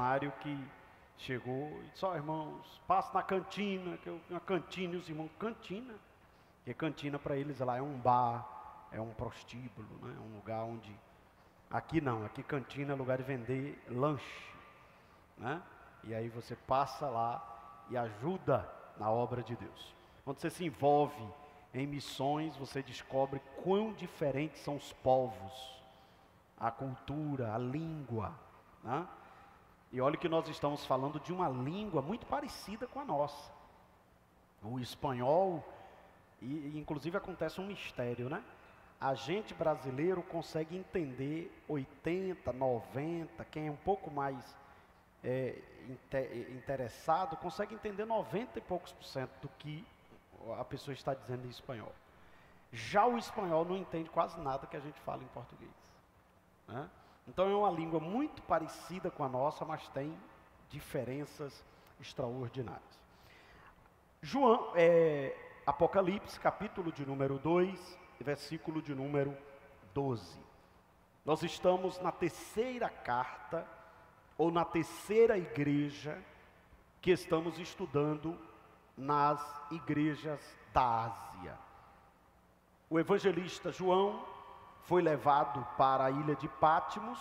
missionário que chegou e disse: ó, irmãos, passa na cantina, que eu na cantina, e os irmãos, cantina? Porque cantina para eles lá é um bar, é um prostíbulo, né? É um lugar onde, aqui não, aqui cantina é lugar de vender lanche, né? E aí você passa lá e ajuda na obra de Deus. Quando você se envolve em missões, você descobre quão diferentes são os povos, a cultura, a língua, né? E olha que nós estamos falando de uma língua muito parecida com a nossa. O espanhol, e inclusive acontece um mistério, né? A gente brasileiro consegue entender 80, 90, quem é um pouco mais interessado, consegue entender 90 e poucos % do que a pessoa está dizendo em espanhol. Já o espanhol não entende quase nada que a gente fala em português, né? Então é uma língua muito parecida com a nossa, mas tem diferenças extraordinárias. Apocalipse, capítulo de número 2, versículo de número 12. Nós estamos na terceira carta, ou na terceira igreja, que estamos estudando nas igrejas da Ásia. O evangelista João foi levado para a ilha de Pátimos,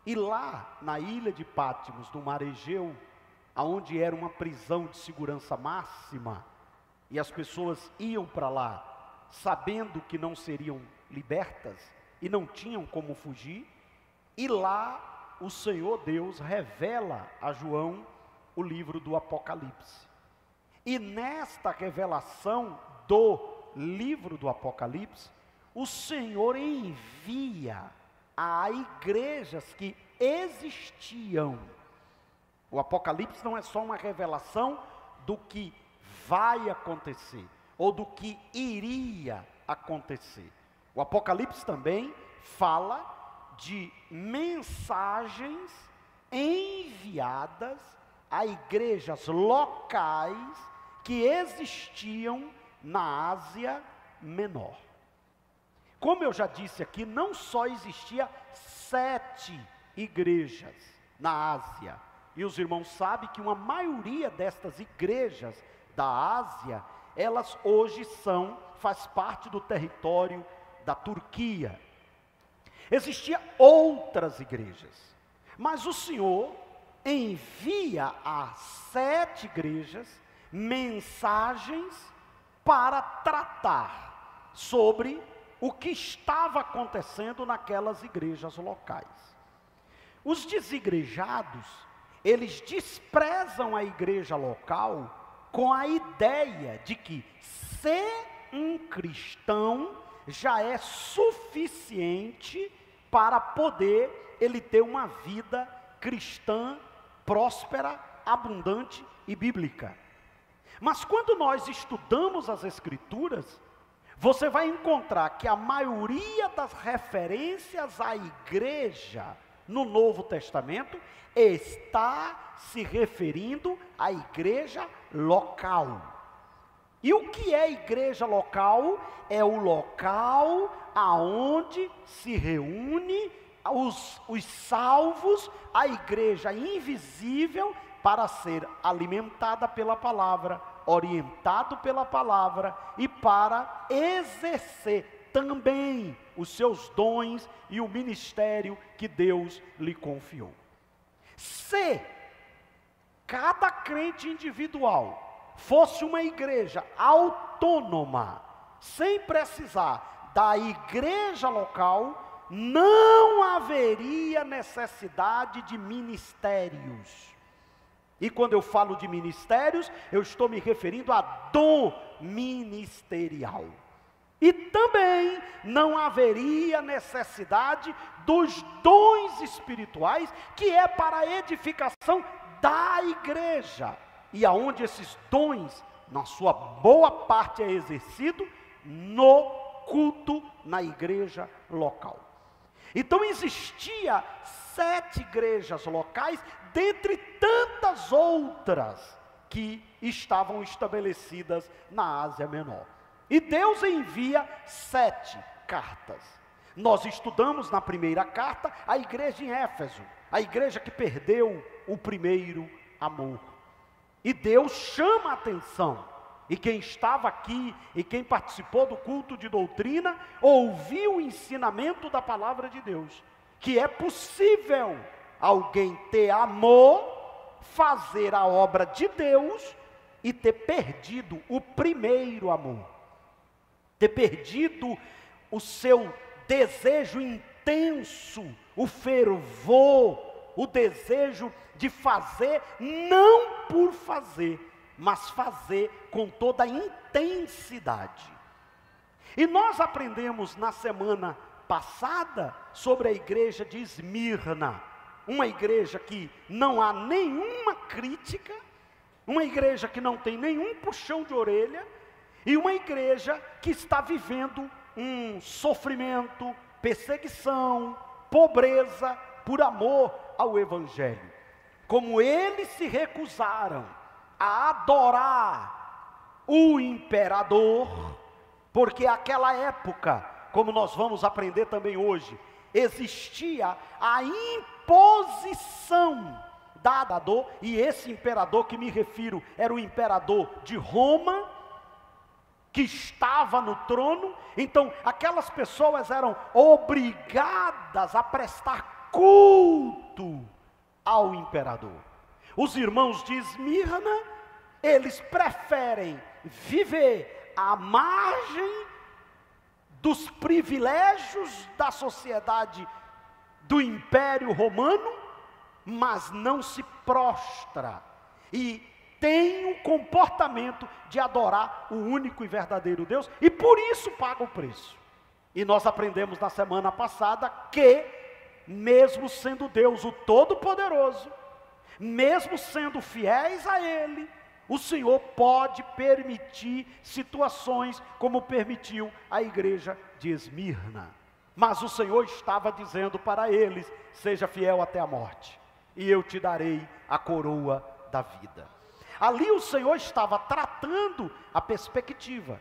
e lá na ilha de Pátimos, no mar Egeu, aonde era uma prisão de segurança máxima, e as pessoas iam para lá, sabendo que não seriam libertas, e não tinham como fugir, e lá o Senhor Deus revela a João o livro do Apocalipse. E nesta revelação do livro do Apocalipse, o Senhor envia a igrejas que existiam. O Apocalipse não é só uma revelação do que vai acontecer, ou do que iria acontecer. O Apocalipse também fala de mensagens enviadas a igrejas locais que existiam na Ásia Menor. Como eu já disse aqui, não só existia 7 igrejas na Ásia, e os irmãos sabem que uma maioria destas igrejas da Ásia, elas hoje faz parte do território da Turquia. Existiam outras igrejas, mas o Senhor envia a 7 igrejas mensagens para tratar sobre o que estava acontecendo naquelas igrejas locais. Os desigrejados, eles desprezam a igreja local com a ideia de que ser um cristão já é suficiente para poder ele ter uma vida cristã, próspera, abundante e bíblica. Mas quando nós estudamos as Escrituras, você vai encontrar que a maioria das referências à igreja no Novo Testamento está se referindo à igreja local. E o que é igreja local? É o local aonde se reúne os salvos, a igreja invisível, para ser alimentada pela palavra, orientado pela palavra e para exercer também os seus dons e o ministério que Deus lhe confiou. Se cada crente individual fosse uma igreja autônoma, sem precisar da igreja local, não haveria necessidade de ministérios. E quando eu falo de ministérios, eu estou me referindo a dom ministerial. E também não haveria necessidade dos dons espirituais, que é para a edificação da igreja. E aonde esses dons, na sua boa parte, é exercido no culto na igreja local. Então existia 7 igrejas locais, dentre tantas outras que estavam estabelecidas na Ásia Menor. E Deus envia 7 cartas. Nós estudamos na primeira carta a igreja em Éfeso, a igreja que perdeu o primeiro amor. E Deus chama a atenção, e quem estava aqui, e quem participou do culto de doutrina, ouviu o ensinamento da palavra de Deus, que é possível alguém ter amor, fazer a obra de Deus, e ter perdido o primeiro amor, ter perdido o seu desejo intenso, o fervor, o desejo de fazer, não por fazer, mas fazer com toda a intensidade. E nós aprendemos na semana passada sobre a igreja de Esmirna, uma igreja que não há nenhuma crítica, uma igreja que não tem nenhum puxão de orelha, e uma igreja que está vivendo um sofrimento, perseguição, pobreza, por amor ao Evangelho. Como eles se recusaram a adorar o imperador, porque naquela época, como nós vamos aprender também hoje, existia a imposição dada a dor, e esse imperador que me refiro era o imperador de Roma, que estava no trono. Então aquelas pessoas eram obrigadas a prestar culto ao imperador. Os irmãos de Esmirna, eles preferem viver à margem dos privilégios da sociedade do Império Romano, mas não se prostra e tem o comportamento de adorar o único e verdadeiro Deus, e por isso paga o preço. E nós aprendemos na semana passada que, mesmo sendo Deus o Todo-Poderoso, mesmo sendo fiéis a Ele, o Senhor pode permitir situações como permitiu a igreja de Esmirna. Mas o Senhor estava dizendo para eles: seja fiel até a morte, e eu te darei a coroa da vida. Ali o Senhor estava tratando a perspectiva.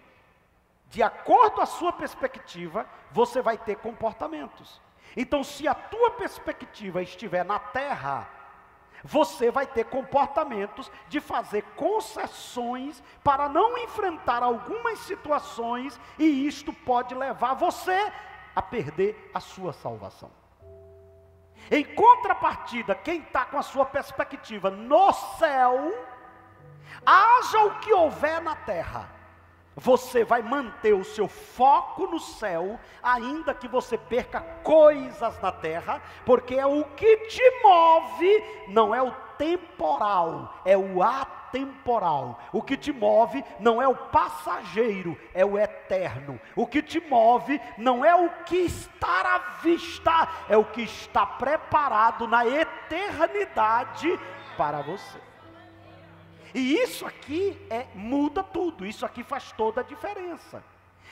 De acordo com a sua perspectiva, você vai ter comportamentos. Então, se a tua perspectiva estiver na terra, você vai ter comportamentos de fazer concessões para não enfrentar algumas situações, e isto pode levar você a perder a sua salvação. Em contrapartida, quem está com a sua perspectiva no céu, haja o que houver na terra, você vai manter o seu foco no céu, ainda que você perca coisas na terra, porque é o que te move, não é o temporal, é o atemporal. O que te move não é o passageiro, é o eterno. O que te move não é o que está à vista, é o que está preparado na eternidade para você. E isso aqui muda tudo, isso aqui faz toda a diferença.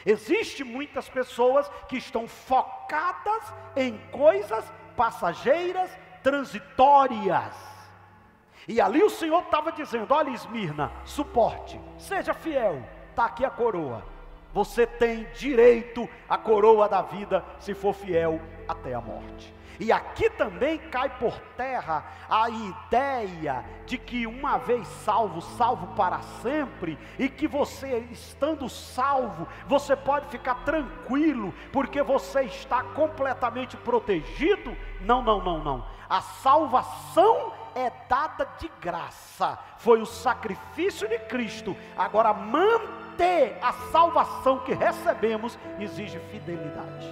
Existem muitas pessoas que estão focadas em coisas passageiras, transitórias. E ali o Senhor estava dizendo: olha, Esmirna, suporte, seja fiel, está aqui a coroa. Você tem direito à coroa da vida se for fiel até a morte. E aqui também cai por terra a ideia de que uma vez salvo, salvo para sempre, e que você estando salvo, você pode ficar tranquilo, porque você está completamente protegido. Não, não, não, não. A salvação é dada de graça, foi o sacrifício de Cristo. Agora, manter a salvação que recebemos exige fidelidade,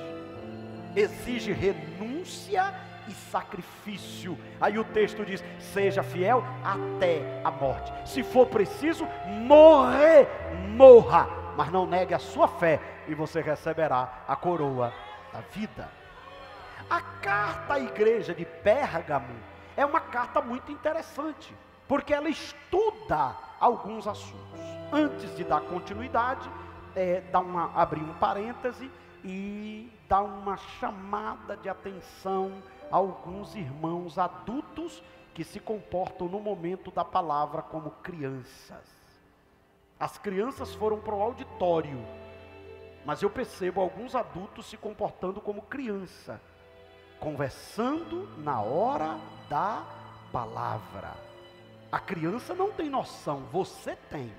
exige renúncia e sacrifício. Aí o texto diz: seja fiel até a morte. Se for preciso morrer, morra, mas não negue a sua fé, e você receberá a coroa da vida. A carta à igreja de Pérgamo é uma carta muito interessante, porque ela estuda alguns assuntos. Antes de dar continuidade, abrir um parêntese e dar uma chamada de atenção a alguns irmãos adultos que se comportam no momento da palavra como crianças. As crianças foram para o auditório, mas eu percebo alguns adultos se comportando como criança. conversando na hora da palavra. A criança não tem noção, você tem.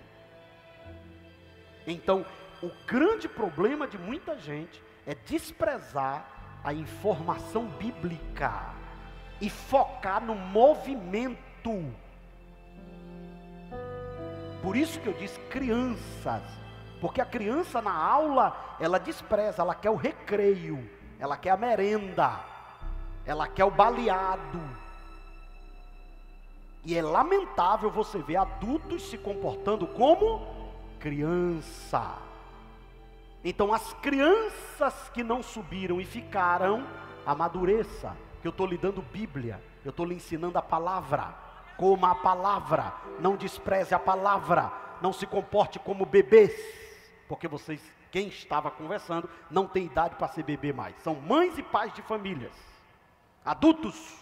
Então, o grande problema de muita gente é desprezar a informação bíblica e focar no movimento. Por isso que eu disse crianças, porque a criança na aula, ela despreza, ela quer o recreio, ela quer a merenda, ela quer o baleado. E é lamentável você ver adultos se comportando como criança. Então as crianças que não subiram e ficaram, amadureça, que eu estou lhe dando Bíblia, eu estou lhe ensinando a palavra, coma a palavra, não despreze a palavra, não se comporte como bebês, porque vocês, quem estava conversando, não tem idade para ser bebê mais, são mães e pais de famílias, adultos.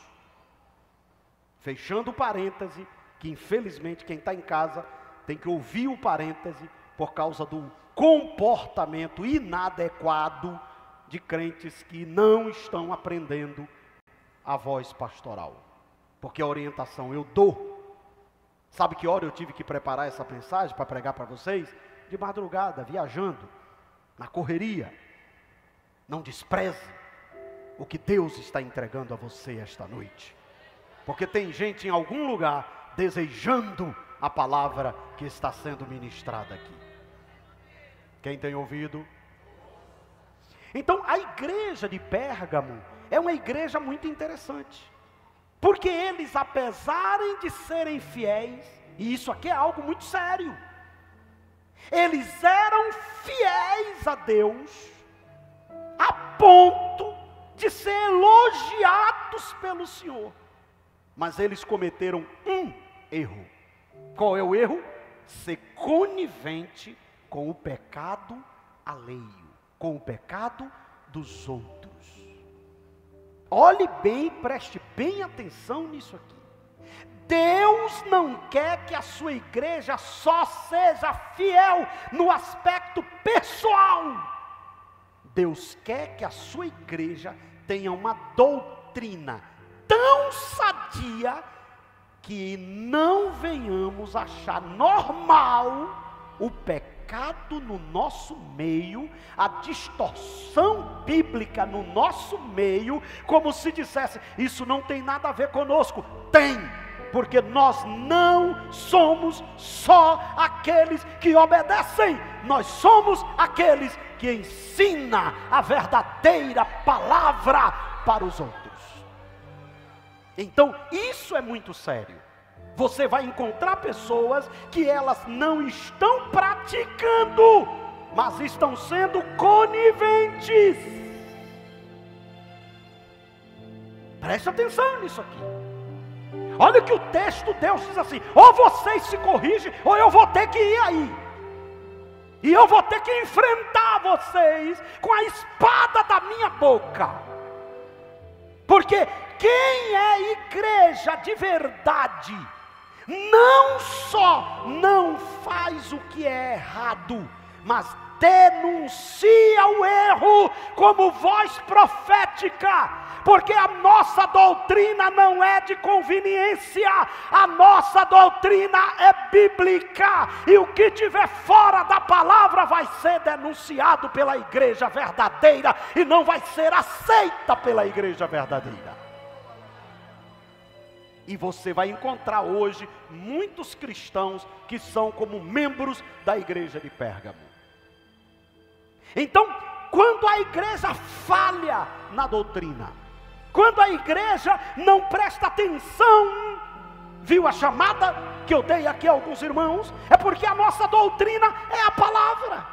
Fechando o parêntese, que infelizmente quem está em casa tem que ouvir o parêntese por causa do comportamento inadequado de crentes que não estão aprendendo a voz pastoral. Porque a orientação eu dou. Sabe que hora eu tive que preparar essa mensagem para pregar para vocês? De madrugada, viajando, na correria. Não despreze o que Deus está entregando a você esta noite. Porque tem gente em algum lugar desejando a palavra que está sendo ministrada aqui. Quem tem ouvido? Então a igreja de Pérgamo é uma igreja muito interessante. Porque eles, apesar de serem fiéis, e isso aqui é algo muito sério, eles eram fiéis a Deus, a ponto de ser elogiados pelo Senhor. Mas eles cometeram um erro. Qual é o erro? Ser conivente com o pecado alheio, com o pecado dos outros. Olhe bem, preste bem atenção nisso aqui. Deus não quer que a sua igreja só seja fiel no aspecto pessoal. Deus quer que a sua igreja tenha uma doutrina tão sadia que não venhamos achar normal o pecado no nosso meio, a distorção bíblica no nosso meio, como se dissesse, isso não tem nada a ver conosco. Tem, porque nós não somos só aqueles que obedecem, nós somos aqueles que ensinam a verdadeira palavra para os outros. Então isso é muito sério. Você vai encontrar pessoas que elas não estão praticando, mas estão sendo coniventes. Preste atenção nisso aqui. Olha que o texto, Deus diz assim, ou vocês se corrigem, ou eu vou ter que ir aí. E eu vou ter que enfrentar vocês com a espada da minha boca. Porque quem é igreja de verdade, não só não faz o que é errado, mas denuncia o erro como voz profética. Porque a nossa doutrina não é de conveniência, a nossa doutrina é bíblica, e o que tiver fora da palavra vai ser denunciado pela igreja verdadeira, e não vai ser aceita pela igreja verdadeira. E você vai encontrar hoje muitos cristãos que são como membros da igreja de Pérgamo. Então, quando a igreja falha na doutrina, quando a igreja não presta atenção, viu a chamada que eu dei aqui a alguns irmãos? É porque a nossa doutrina é a palavra.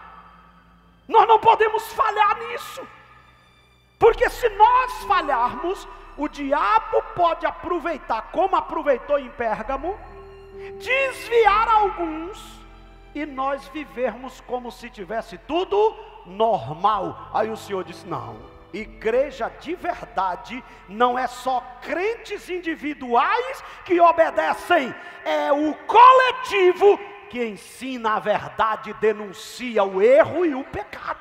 Nós não podemos falhar nisso, porque se nós falharmos, o diabo pode aproveitar, como aproveitou em Pérgamo, desviar alguns, e nós vivermos como se tivesse tudo normal. Aí o Senhor disse, não, igreja de verdade não é só crentes individuais que obedecem, é o coletivo que ensina a verdade, denuncia o erro e o pecado.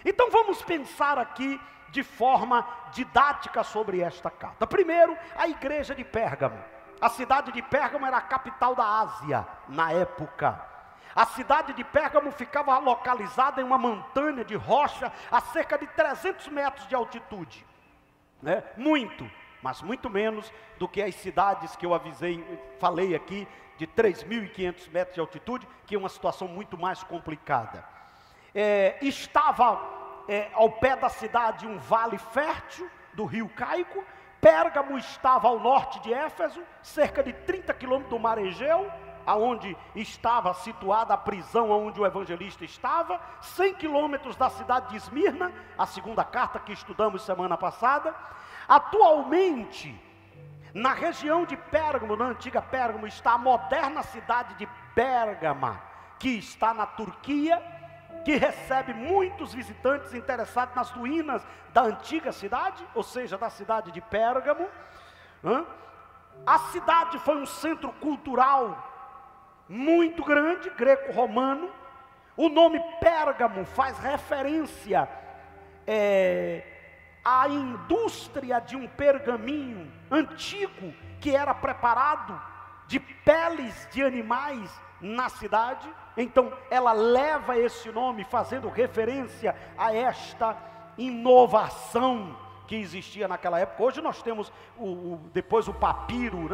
Então vamos pensar aqui de forma didática sobre esta carta. Primeiro, a igreja de Pérgamo. A cidade de Pérgamo era a capital da Ásia na época. A cidade de Pérgamo ficava localizada em uma montanha de rocha a cerca de 300 metros de altitude. Muito, mas muito menos do que as cidades que eu falei aqui, de 3.500 metros de altitude, que é uma situação muito mais complicada. Estava ao pé da cidade um vale fértil do rio Caico. Pérgamo estava ao norte de Éfeso, cerca de 30 quilômetros do mar Egeu, aonde estava situada a prisão onde o evangelista estava, 100 quilômetros da cidade de Esmirna, a segunda carta que estudamos semana passada. Atualmente, na região de Pérgamo, na antiga Pérgamo, está a moderna cidade de Pérgama, que está na Turquia, que recebe muitos visitantes interessados nas ruínas da antiga cidade, ou seja, da cidade de Pérgamo. A cidade foi um centro cultural muito grande, greco-romano. O nome Pérgamo faz referência à indústria de um pergaminho antigo que era preparado de peles de animais na cidade. Então ela leva esse nome fazendo referência a esta inovação que existia naquela época. Hoje nós temos depois o papiro,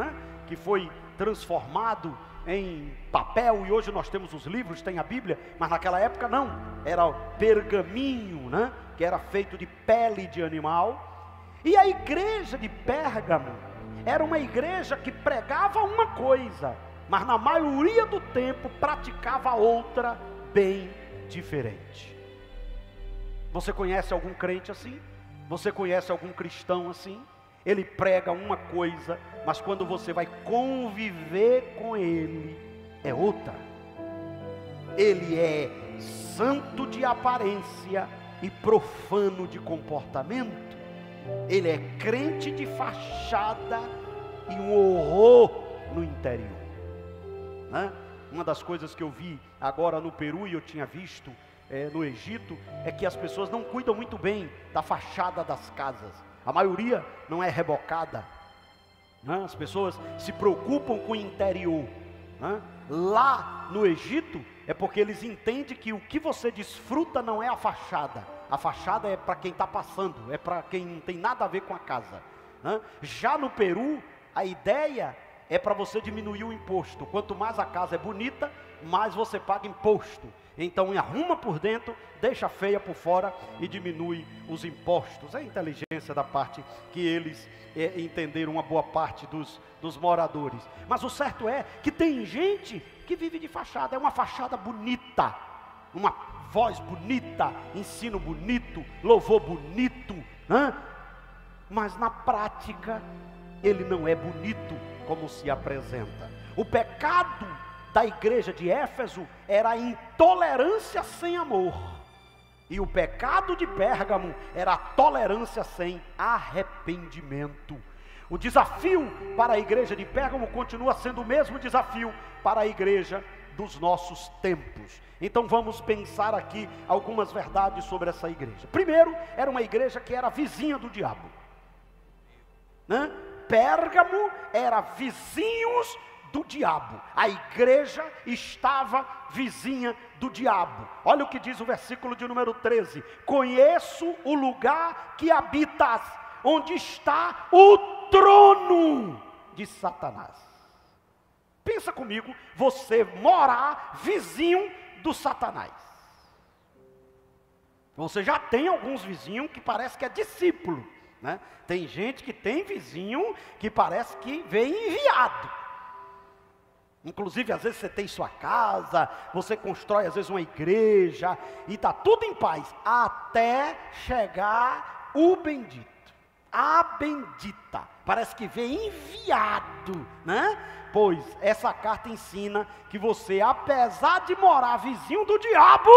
que foi transformado em papel, e hoje nós temos os livros, tem a Bíblia, mas naquela época não, era o pergaminho, que era feito de pele de animal. E a igreja de Pérgamo era uma igreja que pregava uma coisa, mas na maioria do tempo praticava outra bem diferente. Você conhece algum crente assim? Você conhece algum cristão assim? Ele prega uma coisa, mas quando você vai conviver com ele, é outra. Ele é santo de aparência e profano de comportamento. Ele é crente de fachada e um horror no interior. Uma das coisas que eu vi agora no Peru, e eu tinha visto no Egito, é que as pessoas não cuidam muito bem da fachada das casas. A maioria não é rebocada. As pessoas se preocupam com o interior. Lá no Egito é porque eles entendem que o que você desfruta não é a fachada. A fachada é para quem está passando, é para quem não tem nada a ver com a casa. Já no Peru, a ideia é para você diminuir o imposto. Quanto mais a casa é bonita, mais você paga imposto. Então arruma por dentro, deixa feia por fora e diminui os impostos. É a inteligência da parte que eles entenderam, uma boa parte dos moradores. Mas o certo é que tem gente que vive de fachada. É uma fachada bonita, uma voz bonita, ensino bonito, louvor bonito, mas na prática ele não é bonito como se apresenta. O pecado da igreja de Éfeso era a intolerância sem amor, e o pecado de Pérgamo era a tolerância sem arrependimento. O desafio para a igreja de Pérgamo continua sendo o mesmo desafio para a igreja dos nossos tempos. Então vamos pensar aqui algumas verdades sobre essa igreja. Primeiro, era uma igreja que era vizinha do diabo. Pérgamo era vizinhos do diabo. A igreja estava vizinha do diabo. Olha o que diz o versículo de número 13: conheço o lugar que habitas, onde está o trono de Satanás. Pensa comigo, você morar vizinho do Satanás. Você já tem alguns vizinhos que parece que é discípulo, Tem gente que tem vizinho que parece que vem enviado. Inclusive, às vezes você tem sua casa, você constrói às vezes uma igreja, e está tudo em paz, até chegar o bendito, a bendita, parece que vem enviado, Pois essa carta ensina que você, apesar de morar vizinho do diabo,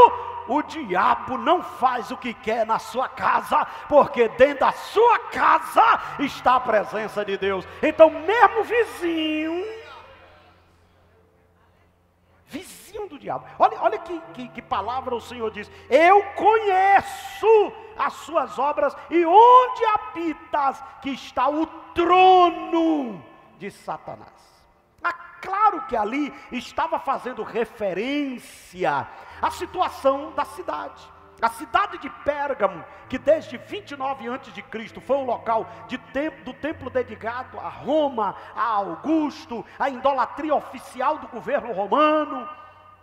o diabo não faz o que quer na sua casa, porque dentro da sua casa está a presença de Deus. Então mesmo vizinho do diabo. Olha que palavra o Senhor diz: eu conheço as suas obras e onde habitas, que está o trono de Satanás. Claro que ali estava fazendo referência à situação da cidade. A cidade de Pérgamo, que desde 29 a.C. foi o local do templo dedicado a Roma, a Augusto, a idolatria oficial do governo romano.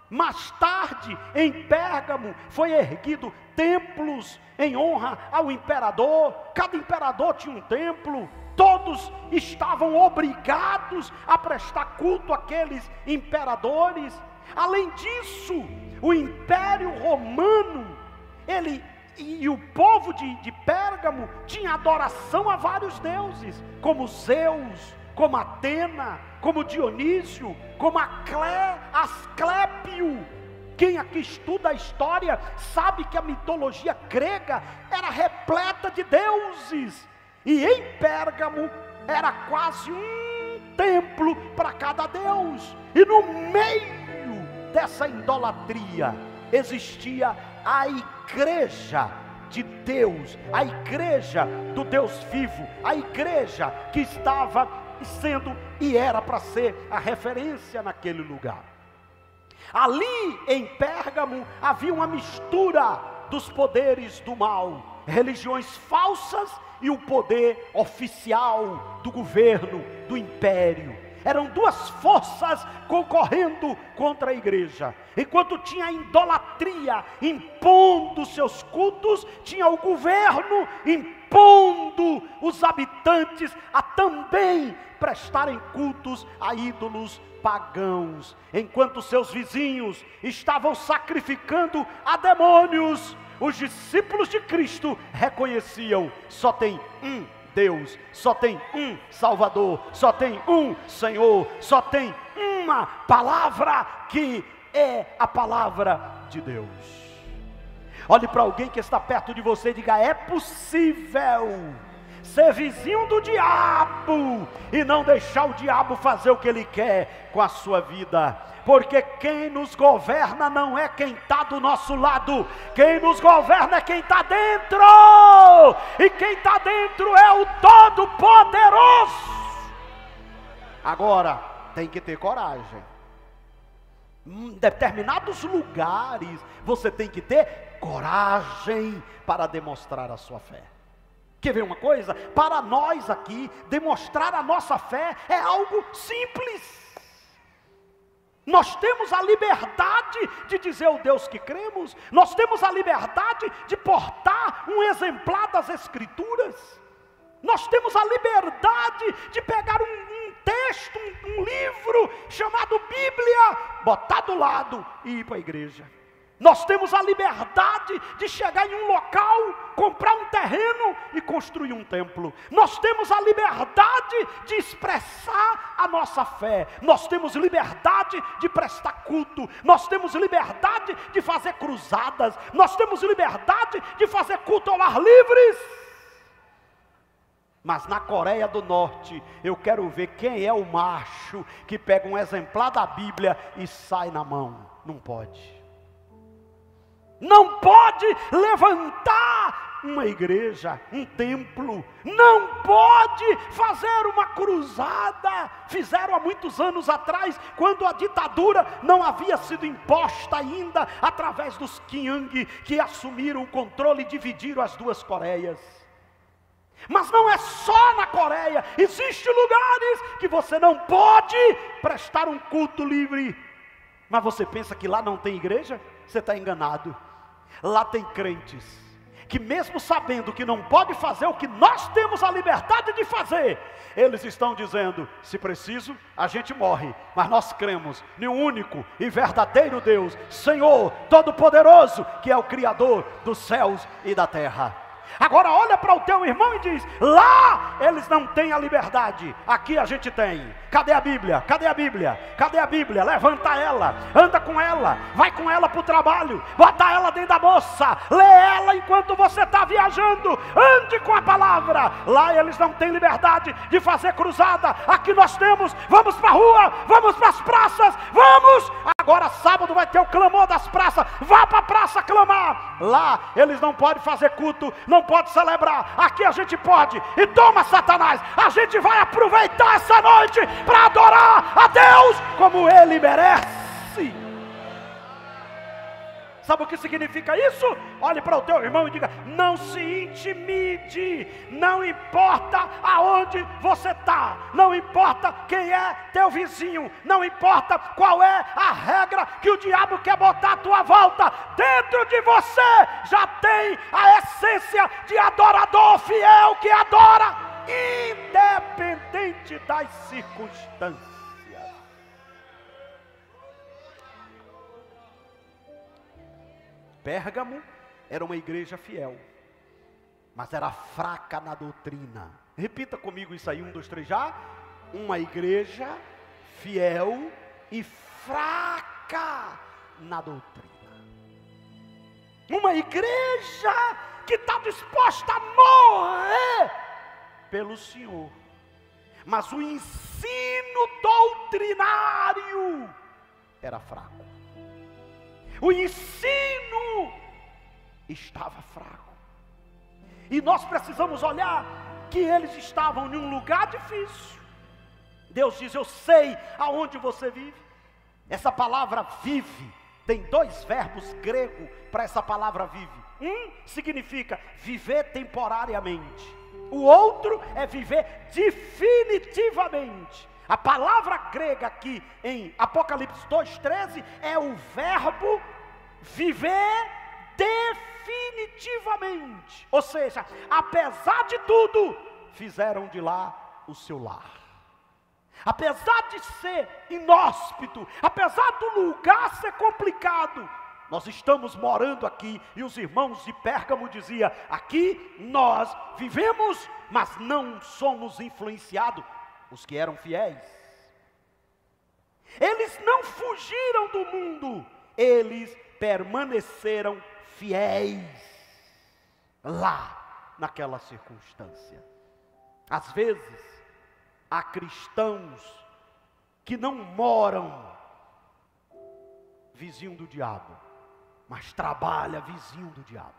Mais tarde, em Pérgamo, foi erguido templos em honra ao imperador. Cada imperador tinha um templo. Todos estavam obrigados a prestar culto àqueles imperadores. Além disso, o Império Romano, e o povo de Pérgamo tinha adoração a vários deuses, como Zeus, como Atena, como Dionísio, como Asclépio. Quem aqui estuda a história sabe que a mitologia grega era repleta de deuses. E em Pérgamo era quase um templo para cada deus. E no meio dessa idolatria existia a igreja de Deus, a igreja do Deus vivo, a igreja que estava sendo e era para ser a referência naquele lugar. Ali em Pérgamo havia uma mistura dos poderes do mal, religiões falsas e o poder oficial do governo, do império. Eram duas forças concorrendo contra a igreja. Enquanto tinha a idolatria impondo seus cultos, tinha o governo impondo os habitantes a também prestarem cultos a ídolos pagãos. Enquanto seus vizinhos estavam sacrificando a demônios, os discípulos de Cristo reconheciam: só tem um Deus, só tem um Salvador, só tem um Senhor, só tem uma palavra que é a palavra de Deus. Olhe para alguém que está perto de você e diga: é possível ser vizinho do diabo e não deixar o diabo fazer o que ele quer com a sua vida. Porque quem nos governa não é quem está do nosso lado, quem nos governa é quem está dentro, e quem está dentro é o Todo-Poderoso. Agora, tem que ter coragem. Em determinados lugares, você tem que ter coragem para demonstrar a sua fé. Quer ver uma coisa? Para nós aqui, demonstrar a nossa fé é algo simples. Nós temos a liberdade de dizer o Deus que cremos. Nós temos a liberdade de portar um exemplar das Escrituras. Nós temos a liberdade de pegar um texto, um livro chamado Bíblia, botar do lado e ir para a igreja. Nós temos a liberdade de chegar em um local, comprar um terreno e construir um templo. Nós temos a liberdade de expressar a nossa fé. Nós temos liberdade de prestar culto. Nós temos liberdade de fazer cruzadas. Nós temos liberdade de fazer culto ao ar livre. Mas na Coreia do Norte, eu quero ver quem é o macho que pega um exemplar da Bíblia e sai na mão. Não pode. Não pode levantar uma igreja, um templo. Não pode fazer uma cruzada. Fizeram há muitos anos atrás, quando a ditadura não havia sido imposta ainda, através dos Qiang, que assumiram o controle e dividiram as duas Coreias. Mas não é só na Coreia. Existem lugares que você não pode prestar um culto livre. Mas você pensa que lá não tem igreja? Você está enganado. Lá tem crentes que, mesmo sabendo que não pode fazer o que nós temos a liberdade de fazer, eles estão dizendo: se preciso, a gente morre, mas nós cremos em um único e verdadeiro Deus, Senhor Todo-Poderoso, que é o Criador dos céus e da terra. Agora olha para o teu irmão e diz: lá eles não têm a liberdade, aqui a gente tem. Cadê a Bíblia? Cadê a Bíblia? Cadê a Bíblia? Levanta ela, anda com ela, vai com ela para o trabalho, bota ela dentro da bolsa, lê ela enquanto você está viajando, ande com a palavra. Lá eles não têm liberdade de fazer cruzada, aqui nós temos. Vamos para a rua, vamos para as praças, vamos. Agora agora sábado vai ter o clamor das praças, vá para a praça clamar. Lá eles não podem fazer culto, não podem celebrar, aqui a gente pode. E toma, Satanás, a gente vai aproveitar essa noite para adorar a Deus como Ele merece. Sabe o que significa isso? Olhe para o teu irmão e diga: não se intimide, não importa aonde você está, não importa quem é teu vizinho, não importa qual é a regra que o diabo quer botar à tua volta, dentro de você já tem a essência de adorador fiel que adora, independente das circunstâncias. Pérgamo era uma igreja fiel, mas era fraca na doutrina. Repita comigo isso aí, 1, 2, 3 já. Uma igreja fiel e fraca na doutrina. Uma igreja que está disposta a morrer pelo Senhor, mas o ensino doutrinário era fraco. O ensino estava fraco. E nós precisamos olhar que eles estavam em um lugar difícil. Deus diz: eu sei aonde você vive. Essa palavra vive tem 2 verbos gregos para essa palavra vive. Um significa viver temporariamente, o outro é viver definitivamente. A palavra grega aqui em Apocalipse 2,13 é o verbo viver definitivamente. Ou seja, apesar de tudo, fizeram de lá o seu lar. Apesar de ser inóspito, apesar do lugar ser complicado, nós estamos morando aqui. E os irmãos de Pérgamo diziam: aqui nós vivemos, mas não somos influenciados. Os que eram fiéis, eles não fugiram do mundo, eles permaneceram fiéis lá naquela circunstância. Às vezes há cristãos que não moram vizinho do diabo, mas trabalha vizinho do diabo.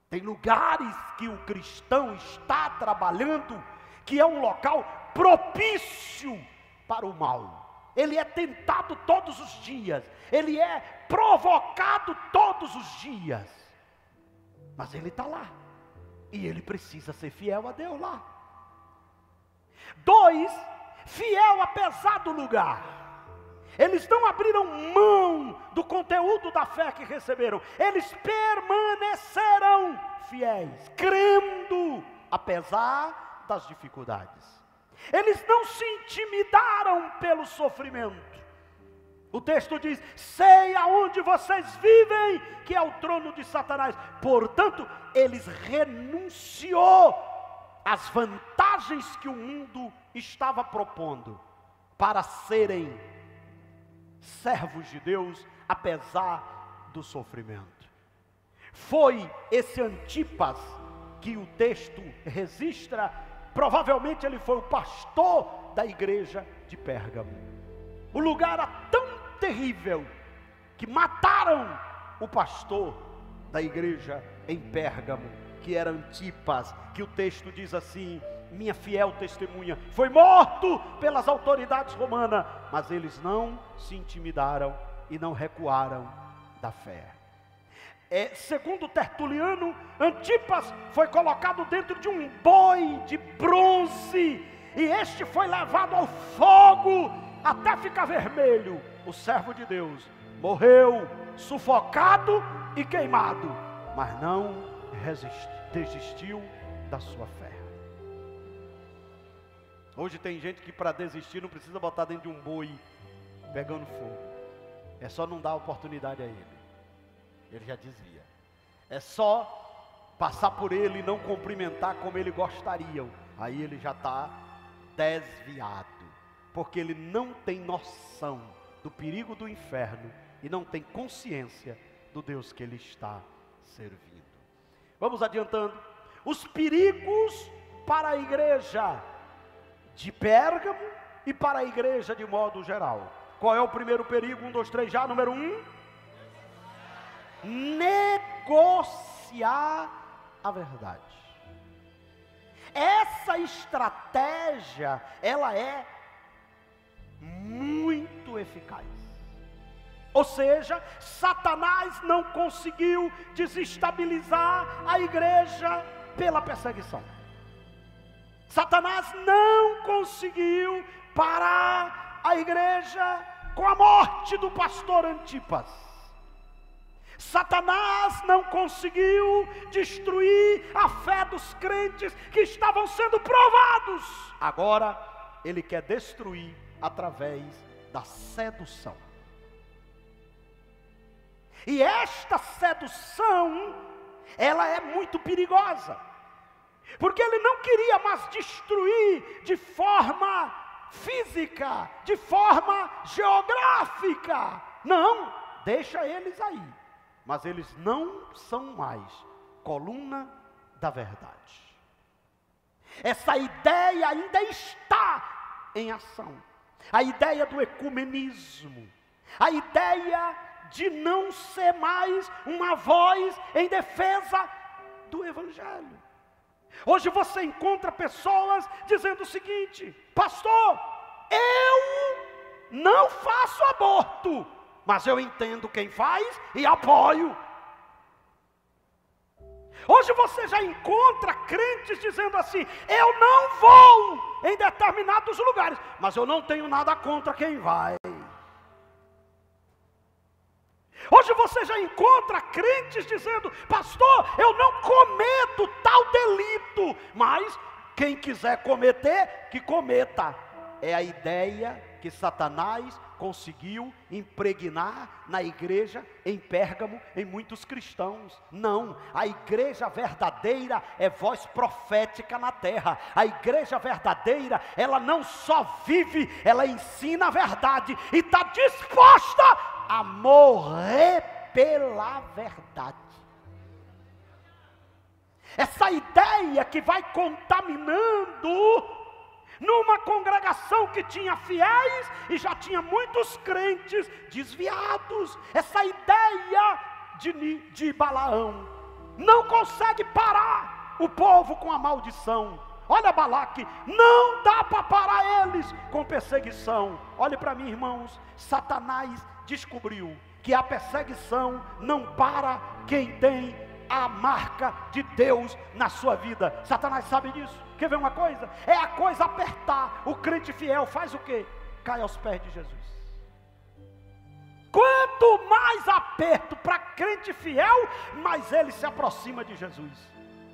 Tem lugares que o cristão está trabalhando que é um local propício para o mal. Ele é tentado todos os dias, ele é provocado todos os dias, mas ele está lá, e ele precisa ser fiel a Deus lá. 2, fiel apesar do lugar. Eles não abriram mão do conteúdo da fé que receberam, eles permaneceram fiéis, crendo apesar das dificuldades. Eles não se intimidaram pelo sofrimento. O texto diz: sei aonde vocês vivem, que é o trono de Satanás. Portanto, eles renunciou às vantagens que o mundo estava propondo para serem servos de Deus, apesar do sofrimento. Foi esse Antipas que o texto registra. Provavelmente ele foi o pastor da igreja de Pérgamo. O lugar era tão terrível que mataram o pastor da igreja em Pérgamo, que era Antipas, que o texto diz assim: minha fiel testemunha foi morto pelas autoridades romanas, mas eles não se intimidaram e não recuaram da fé. Segundo Tertuliano, Antipas foi colocado dentro de um boi de bronze, e este foi levado ao fogo até ficar vermelho. O servo de Deus morreu sufocado e queimado, mas não desistiu da sua fé. Hoje tem gente que para desistir não precisa botar dentro de um boi pegando fogo, é só não dar oportunidade a ele. Ele já dizia, é só passar por ele e não cumprimentar como ele gostaria, aí ele já está desviado, porque ele não tem noção do perigo do inferno e não tem consciência do Deus que ele está servindo. Vamos adiantando. Os perigos para a igreja de Pérgamo e para a igreja de modo geral. Qual é o primeiro perigo? 1, 2, 3 já. Número 1. Negociar a verdade. Essa estratégia, ela é muito eficaz. Ou seja, Satanás não conseguiu desestabilizar a igreja pela perseguição. Satanás não conseguiu parar a igreja com a morte do pastor Antipas. Satanás não conseguiu destruir a fé dos crentes que estavam sendo provados. Agora, ele quer destruir através da sedução. E esta sedução, ela é muito perigosa. Porque ele não queria mais destruir de forma física, de forma geográfica. Não, deixa eles aí. Mas eles não são mais coluna da verdade. Essa ideia ainda está em ação. A ideia do ecumenismo. A ideia de não ser mais uma voz em defesa do Evangelho. Hoje você encontra pessoas dizendo o seguinte: pastor, eu não faço aborto, mas eu entendo quem faz e apoio. Hoje você já encontra crentes dizendo assim: eu não vou em determinados lugares, mas eu não tenho nada contra quem vai. Hoje você já encontra crentes dizendo: pastor, eu não cometo tal delito, mas quem quiser cometer, que cometa. É a ideia que Satanás conseguiu impregnar na igreja em Pérgamo, em muitos cristãos. Não, a igreja verdadeira é voz profética na terra. A igreja verdadeira, ela não só vive, ela ensina a verdade e está disposta a morrer pela verdade. Essa ideia que vai contaminando numa congregação que tinha fiéis e já tinha muitos crentes desviados. Essa ideia de Balaão não consegue parar o povo com a maldição. Olha Balaque, não dá para parar eles com perseguição. Olhe para mim, irmãos, Satanás descobriu que a perseguição não para quem tem a marca de Deus na sua vida. Satanás sabe disso. Quer ver uma coisa? É a coisa apertar. O crente fiel faz o quê? Cai aos pés de Jesus. Quanto mais aperto para crente fiel, mais ele se aproxima de Jesus.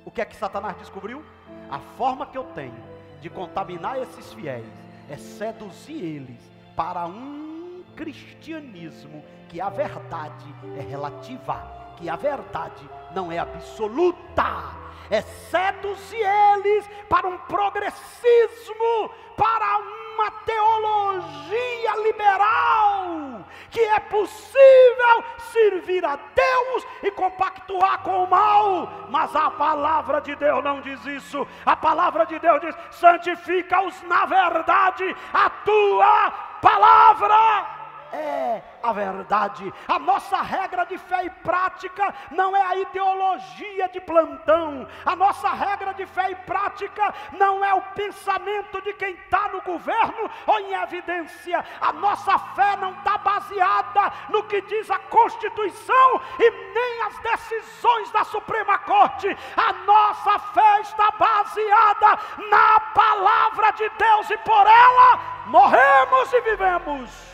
O que é que Satanás descobriu? A forma que eu tenho de contaminar esses fiéis é seduzir eles para um cristianismo que a verdade é relativa, que a verdade não é absoluta. É seduzir eles para um progressismo, para uma teologia liberal, que é possível servir a Deus e compactuar com o mal. Mas a palavra de Deus não diz isso. A palavra de Deus diz: santifica-os na verdade, a tua palavra é a verdade. A nossa regra de fé e prática não é a ideologia de plantão. A nossa regra de fé e prática não é o pensamento de quem está no governo ou em evidência. A nossa fé não está baseada no que diz a Constituição e nem as decisões da Suprema Corte. A nossa fé está baseada na palavra de Deus e por ela morremos e vivemos.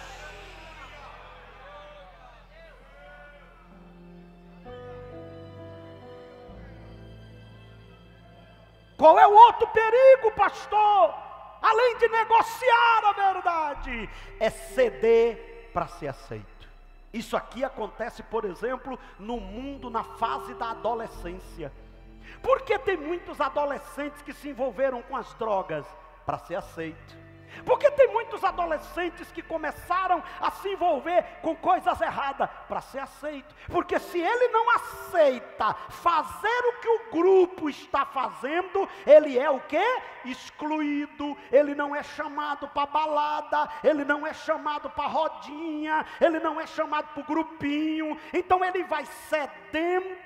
Qual é o outro perigo, pastor? Além de negociar a verdade, é ceder para ser aceito. Isso aqui acontece, por exemplo, no mundo, na fase da adolescência. Por que tem muitos adolescentes que se envolveram com as drogas? Para ser aceito. Porque tem muitos adolescentes que começaram a se envolver com coisas erradas para ser aceito. Porque se ele não aceita fazer o que o grupo está fazendo, ele é o quê? Excluído. Ele não é chamado para balada, ele não é chamado para rodinha, ele não é chamado para o grupinho. Então ele vai cedendo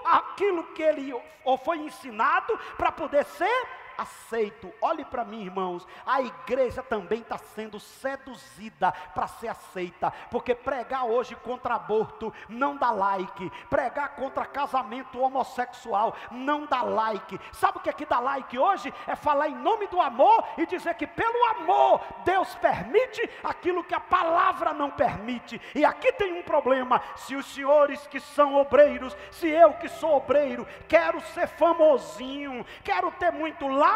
aquilo que ele ou foi ensinado para poder ser aceito. Olhe para mim, irmãos, a igreja também está sendo seduzida para ser aceita, porque pregar hoje contra aborto não dá like, pregar contra casamento homossexual não dá like. Sabe o que é que dá like hoje? É falar em nome do amor e dizer que pelo amor Deus permite aquilo que a palavra não permite. E aqui tem um problema: se os senhores que são obreiros, se eu que sou obreiro, quero ser famosinho, quero ter muito like,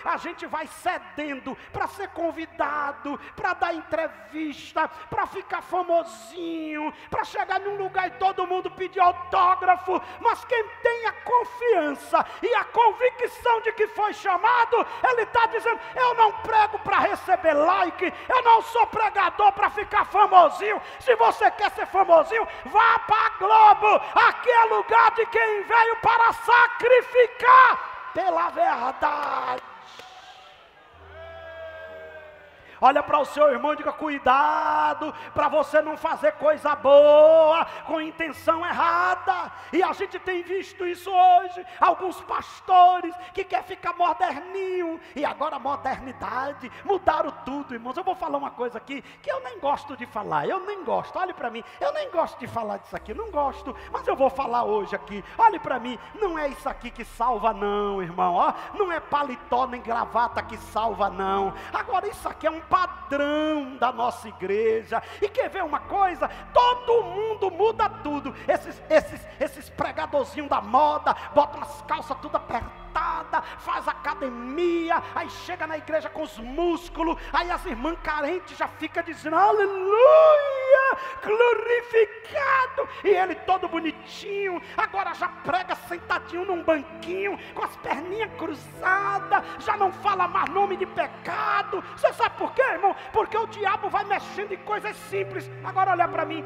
a gente vai cedendo para ser convidado, para dar entrevista, para ficar famosinho, para chegar num lugar e todo mundo pedir autógrafo. Mas quem tem a confiança e a convicção de que foi chamado, ele está dizendo: eu não prego para receber like, eu não sou pregador para ficar famosinho. Se você quer ser famosinho, vá para a Globo, aqui é lugar de quem veio para sacrificar pela verdade. Olha para o seu irmão e diga: cuidado para você não fazer coisa boa com intenção errada. E a gente tem visto isso hoje, alguns pastores que querem ficar moderninho, e agora a modernidade, mudaram tudo, irmãos. Eu vou falar uma coisa aqui, que eu nem gosto de falar, eu nem gosto, olhe para mim, eu nem gosto de falar disso aqui, não gosto, mas eu vou falar hoje aqui. Olhe para mim, não é isso aqui que salva não, irmão, ó, não é paletó nem gravata que salva não. Agora isso aqui é um padrão da nossa igreja. E quer ver uma coisa? Todo mundo muda tudo. Esses pregadorzinhos da moda, botam as calças tudo apertadas, faz academia, aí chega na igreja com os músculos, aí as irmãs carentes já ficam dizendo: aleluia, glorificado. E ele todo bonitinho, agora já prega sentadinho num banquinho, com as perninhas cruzadas, já não fala mais nome de pecado. Você sabe por quê, irmão? Porque o diabo vai mexendo em coisas simples. Agora olha para mim,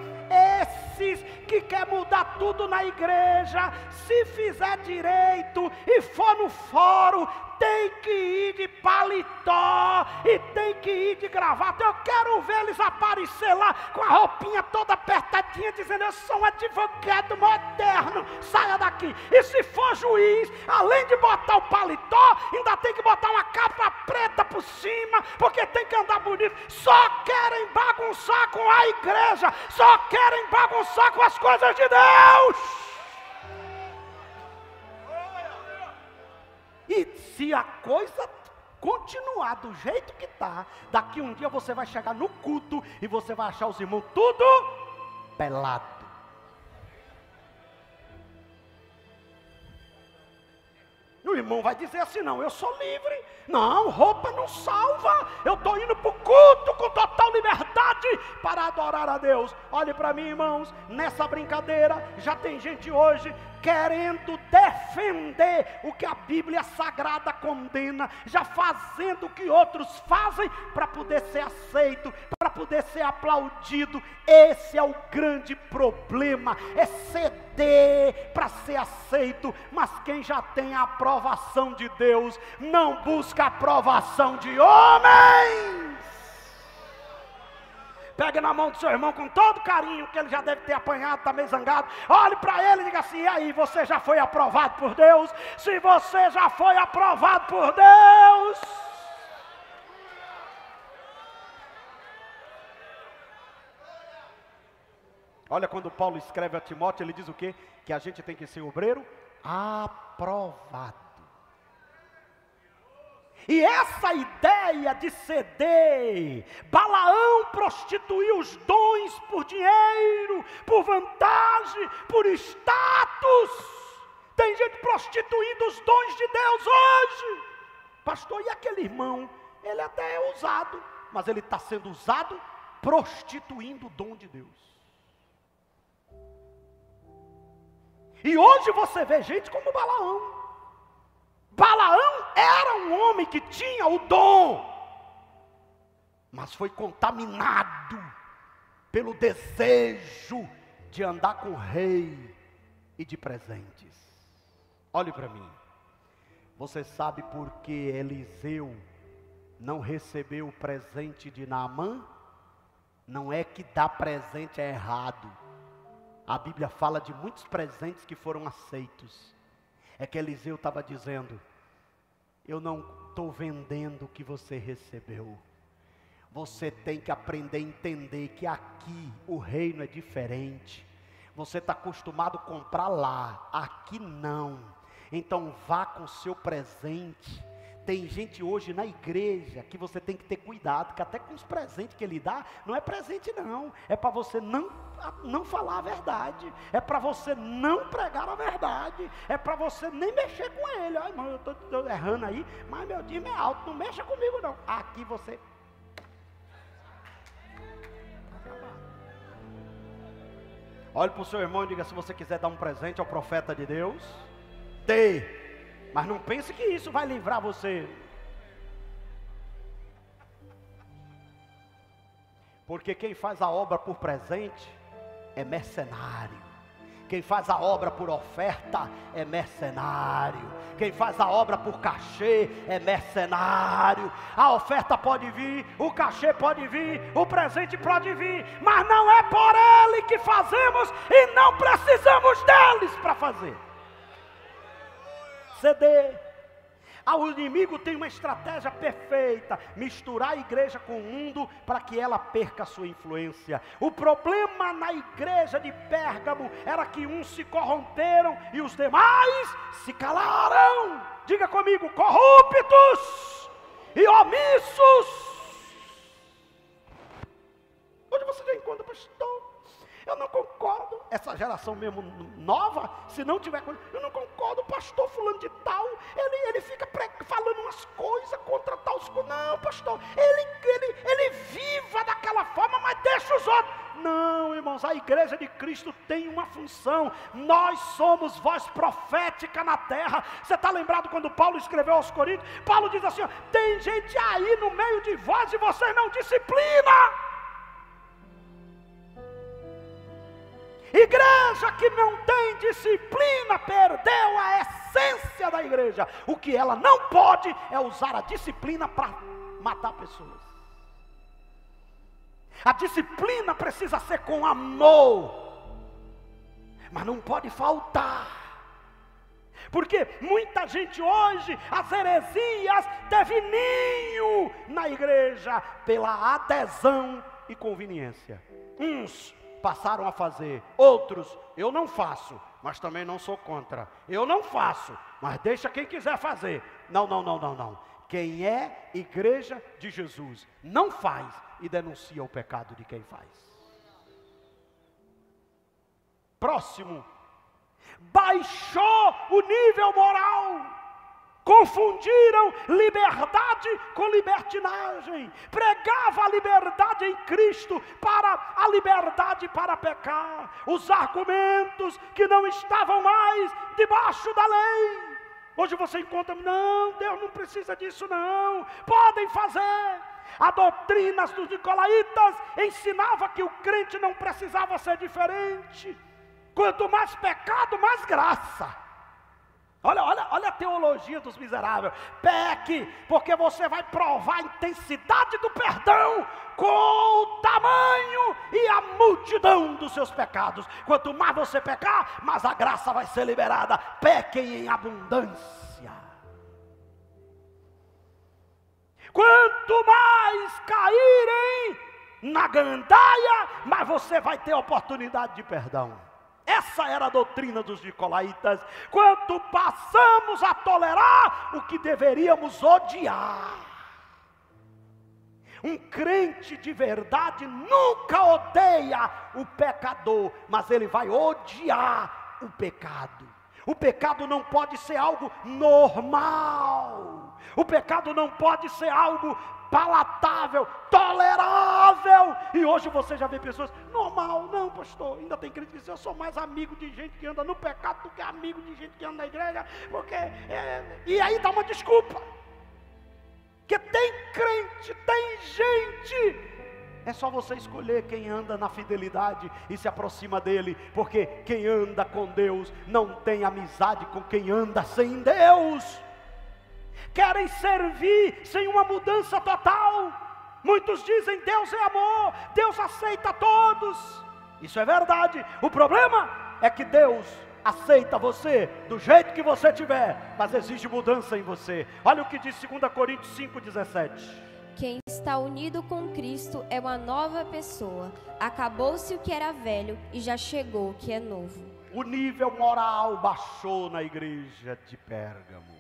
esses que quer mudar tudo na igreja, se fizer direito e for no fórum, tem que ir de paletó e tem que ir de gravata. Eu quero ver eles aparecer lá com a roupinha toda apertadinha, dizendo: eu sou um advogado moderno, saia daqui. E se for juiz, além de botar o paletó, ainda tem que botar uma capa preta por cima, porque tem que andar bonito. Só querem bagunçar com a igreja, só querem bagunçar com as coisas de Deus. E se a coisa continuar do jeito que está, daqui um dia você vai chegar no culto e você vai achar os irmãos tudo pelado. E o irmão vai dizer assim: não, eu sou livre, não, roupa não salva, eu estou indo para o culto com total liberdade para adorar a Deus. Olhe para mim, irmãos, nessa brincadeira já tem gente hoje querendo defender o que a Bíblia Sagrada condena, já fazendo o que outros fazem para poder ser aceito, para poder ser aplaudido. Esse é o grande problema, é ceder para ser aceito. Mas quem já tem a aprovação de Deus não busca a aprovação de homens. Pegue na mão do seu irmão com todo carinho, que ele já deve ter apanhado, está meio zangado. Olhe para ele e diga assim: e aí, você já foi aprovado por Deus? Se você já foi aprovado por Deus, olha, quando Paulo escreve a Timóteo, ele diz o quê? Que a gente tem que ser obreiro aprovado. E essa ideia de ceder, Balaão prostituiu os dons por dinheiro, por vantagem, por status. Tem gente prostituindo os dons de Deus hoje. Pastor, e aquele irmão? Ele até é usado, mas ele está sendo usado prostituindo o dom de Deus. E hoje você vê gente como Balaão. Balaão era um homem que tinha o dom, mas foi contaminado pelo desejo de andar com o rei e de presentes. Olhe para mim. Você sabe por que Eliseu não recebeu o presente de Naamã? Não é que dar presente é errado. A Bíblia fala de muitos presentes que foram aceitos. É que Eliseu estava dizendo: eu não estou vendendo o que você recebeu. Você tem que aprender a entender que aqui o reino é diferente. Você está acostumado a comprar lá, aqui não. Então vá com o seu presente. Tem gente hoje na igreja que você tem que ter cuidado, que até com os presentes que ele dá, não é presente não, é para você não falar a verdade, é para você não pregar a verdade, é para você nem mexer com ele. Ai, irmão, eu estou errando aí, mas meu time é alto, não mexa comigo não. Aqui você... Olhe para o seu irmão e diga: se você quiser dar um presente ao profeta de Deus, dê. Mas não pense que isso vai livrar você. Porque quem faz a obra por presente é mercenário. Quem faz a obra por oferta é mercenário. Quem faz a obra por cachê é mercenário. A oferta pode vir, o cachê pode vir, o presente pode vir, mas não é por ele que fazemos e não precisamos deles para fazer. Ceder. O inimigo tem uma estratégia perfeita: misturar a igreja com o mundo para que ela perca a sua influência. O problema na igreja de Pérgamo era que uns se corromperam e os demais se calaram. Diga comigo: corruptos e omissos. Onde você já encontra, pastor? Eu não concordo. Essa geração mesmo nova, se não tiver coisa, eu não concordo. O pastor fulano de tal, ele fica falando umas coisas contra tal. Não, pastor, ele viva daquela forma, mas deixa os outros. Não, irmãos, a igreja de Cristo tem uma função. Nós somos voz profética na terra. Você está lembrado quando Paulo escreveu aos Coríntios? Paulo diz assim: ó, tem gente aí no meio de vós e vocês não disciplinam. Igreja que não tem disciplina perdeu a essência da igreja. O que ela não pode é usar a disciplina para matar pessoas. A disciplina precisa ser com amor, mas não pode faltar. Porque muita gente hoje, as heresias teve ninho na igreja pela adesão e conveniência. Uns passaram a fazer, outros: eu não faço, mas também não sou contra. Eu não faço, mas deixa quem quiser fazer. Não. Quem é igreja de Jesus não faz e denuncia o pecado de quem faz. Próximo: baixou o nível moral. Confundiram liberdade com libertinagem. Pregava a liberdade em Cristo para a liberdade para pecar. Os argumentos que não estavam mais debaixo da lei. Hoje você encontra: não, Deus não precisa disso não, podem fazer. A doutrina dos nicolaítas ensinava que o crente não precisava ser diferente. Quanto mais pecado, mais graça. Olha a teologia dos miseráveis. Peque, porque você vai provar a intensidade do perdão com o tamanho e a multidão dos seus pecados. Quanto mais você pecar, mais a graça vai ser liberada. Pequem em abundância. Quanto mais caírem na gandaia, mais você vai ter oportunidade de perdão. Essa era a doutrina dos nicolaítas. Quanto passamos a tolerar o que deveríamos odiar. Um crente de verdade nunca odeia o pecador, mas ele vai odiar o pecado. O pecado não pode ser algo normal. O pecado não pode ser algo palatável, tolerável. E hoje você já vê pessoas: normal, não, pastor. Ainda tem crente que diz: eu sou mais amigo de gente que anda no pecado do que amigo de gente que anda na igreja, porque e aí dá uma desculpa. Que tem crente, tem gente. É só você escolher quem anda na fidelidade e se aproxima dele, porque quem anda com Deus não tem amizade com quem anda sem Deus. Querem servir sem uma mudança total. Muitos dizem: Deus é amor, Deus aceita todos. Isso é verdade. O problema é que Deus aceita você do jeito que você tiver, mas exige mudança em você. Olha o que diz 2 Coríntios 5,17. Quem está unido com Cristo é uma nova pessoa. Acabou-se o que era velho e já chegou o que é novo. O nível moral baixou na igreja de Pérgamo.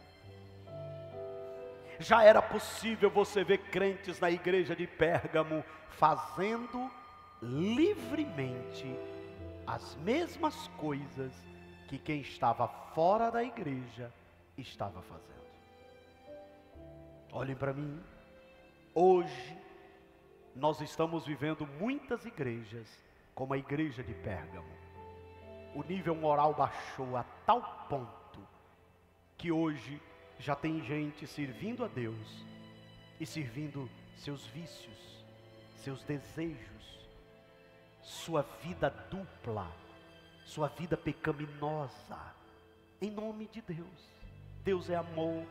Já era possível você ver crentes na igreja de Pérgamo fazendo livremente as mesmas coisas que quem estava fora da igreja estava fazendo. Olhem para mim. Hoje, nós estamos vivendo muitas igrejas como a igreja de Pérgamo. O nível moral baixou a tal ponto que hoje já tem gente servindo a Deus e servindo seus vícios, seus desejos, sua vida dupla, sua vida pecaminosa, em nome de Deus. Deus é amor,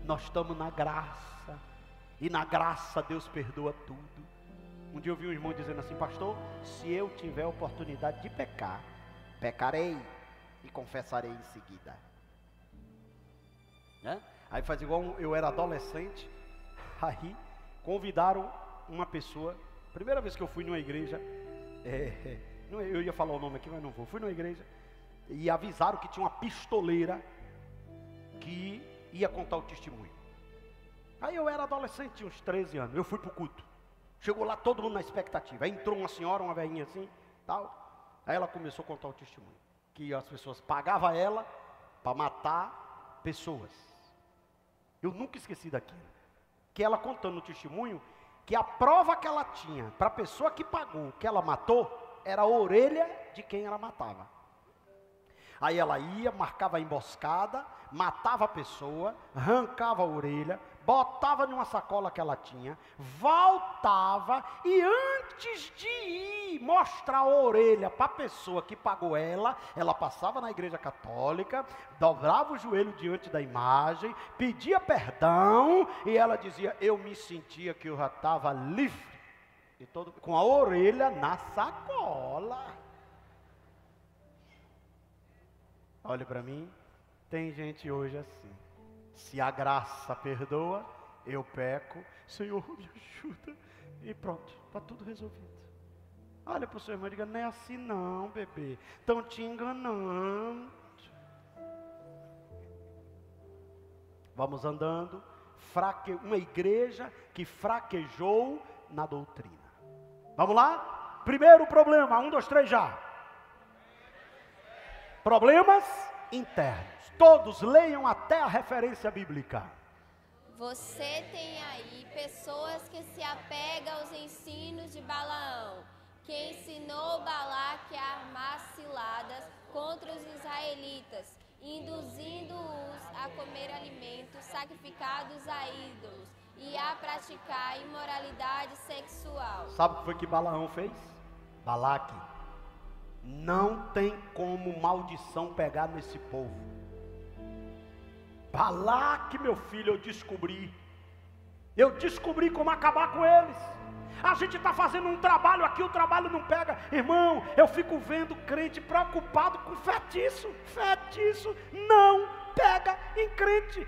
nós estamos na graça. E na graça Deus perdoa tudo. Um dia eu vi um irmão dizendo assim: pastor, se eu tiver oportunidade de pecar, pecarei e confessarei em seguida. Aí faz igual eu era adolescente. Aí convidaram uma pessoa. Primeira vez que eu fui numa igreja, eu ia falar o nome aqui, mas não vou. Fui numa igreja e avisaram que tinha uma pistoleira que ia contar o testemunho. Aí eu era adolescente, tinha uns 13 anos, eu fui para o culto. Chegou lá todo mundo na expectativa. Aí entrou uma senhora, uma velhinha assim, tal. Aí ela começou a contar o testemunho. Que as pessoas pagavam ela para matar pessoas. Eu nunca esqueci daquilo. Que ela contando o testemunho, que a prova que ela tinha para a pessoa que pagou, que ela matou, era a orelha de quem ela matava. Aí ela ia, marcava a emboscada, matava a pessoa, arrancava a orelha, botava numa sacola que ela tinha, voltava e antes de ir mostrar a orelha para a pessoa que pagou ela passava na igreja católica, dobrava o joelho diante da imagem, pedia perdão e ela dizia: eu me sentia que eu já estava livre, e com a orelha na sacola. Olha para mim, tem gente hoje assim. Se a graça perdoa, eu peco, Senhor me ajuda, e pronto, está tudo resolvido. Olha para o seu irmão e diga: não é assim não, bebê, estão te enganando. Vamos andando, uma igreja que fraquejou na doutrina. Vamos lá? Primeiro problema, 1, 2, 3 já. Problemas internos. Todos leiam até a referência bíblica. Você tem aí pessoas que se apegam aos ensinos de Balaão, que ensinou Balaque a armar ciladas contra os israelitas, induzindo-os a comer alimentos sacrificados a ídolos e a praticar imoralidade sexual. Sabe o que foi que Balaão fez? Balaque. Não tem como maldição pegar nesse povo. Balaque, meu filho, eu descobri como acabar com eles. A gente está fazendo um trabalho aqui, o trabalho não pega. Irmão, eu fico vendo crente preocupado com feitiço não pega em crente.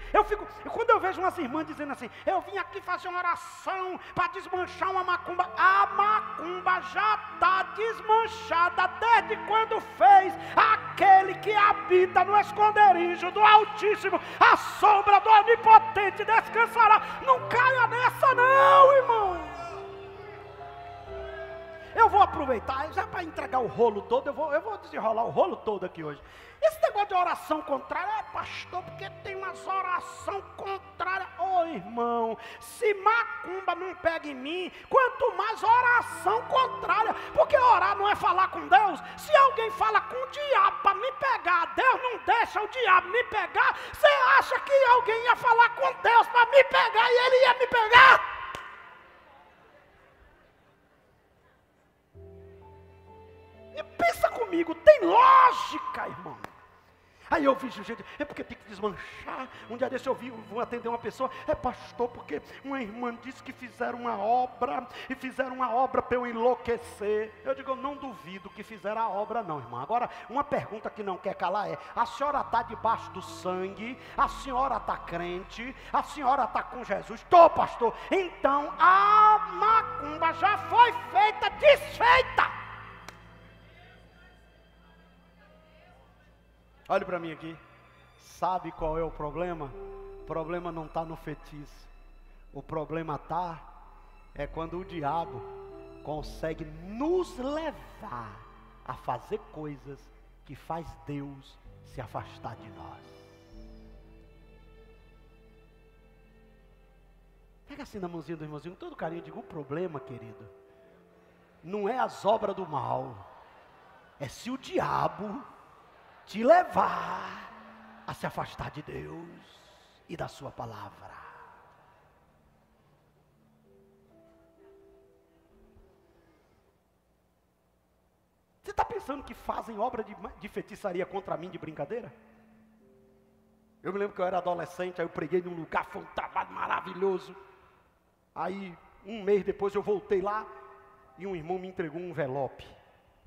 Quando eu vejo umas irmãs dizendo assim: eu vim aqui fazer uma oração para desmanchar uma macumba. A macumba já está desmanchada desde quando fez aquele que habita no esconderijo do Altíssimo, a sombra do Onipotente descansará. Não caia nessa não, irmão. eu vou aproveitar, já para entregar o rolo todo, eu vou desenrolar o rolo todo aqui hoje. Esse negócio de oração contrária, pastor, porque tem umas oração contrária. Ô irmão, se macumba não pega em mim, quanto mais oração contrária, porque orar não é falar com Deus. Se alguém fala com o diabo para me pegar, Deus não deixa o diabo me pegar. Você acha que alguém ia falar com Deus para me pegar e ele ia me pegar? E pensa comigo, tem lógica, irmão. Aí eu vi gente, é porque tem que desmanchar. Um dia desse eu vou atender uma pessoa, é pastor, porque uma irmã disse que fizeram uma obra, e fizeram uma obra para eu enlouquecer. Eu digo, eu não duvido que fizeram a obra não, irmã. Agora, uma pergunta que não quer calar é, a senhora está debaixo do sangue, a senhora está crente, a senhora está com Jesus? Estou, pastor. Então, a macumba já foi feita, desfeita. Olhe para mim aqui, sabe qual é o problema? O problema não está no feitiço, o problema é quando o diabo consegue nos levar a fazer coisas que faz Deus se afastar de nós. Pega assim na mãozinha do irmãozinho, com todo carinho, digo, o problema, querido, não é as obras do mal, é se o diabo te levar a se afastar de Deus e da sua palavra. Você está pensando que fazem obra de feitiçaria contra mim de brincadeira? Eu me lembro que eu era adolescente, aí eu preguei num lugar, foi um trabalho maravilhoso. Aí, um mês depois eu voltei lá e um irmão me entregou um envelope.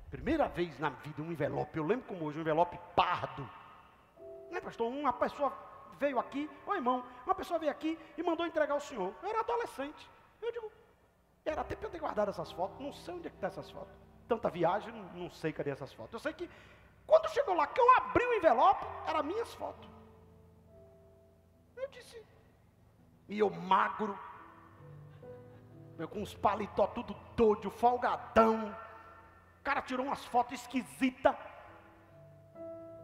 Primeira vez na vida, um envelope, eu lembro como hoje, um envelope pardo. Né, pastor? Uma pessoa veio aqui, ô irmão, uma pessoa veio aqui e mandou entregar ao senhor. Eu era adolescente. Eu digo, era até para eu ter guardado essas fotos, não sei onde é que está essas fotos. Tanta viagem, não sei cadê essas fotos. Eu sei que, quando chegou lá, que eu abri o envelope, eram minhas fotos. Eu disse, e eu magro, eu com os paletó tudo doido, folgadão. O cara tirou umas fotos esquisitas.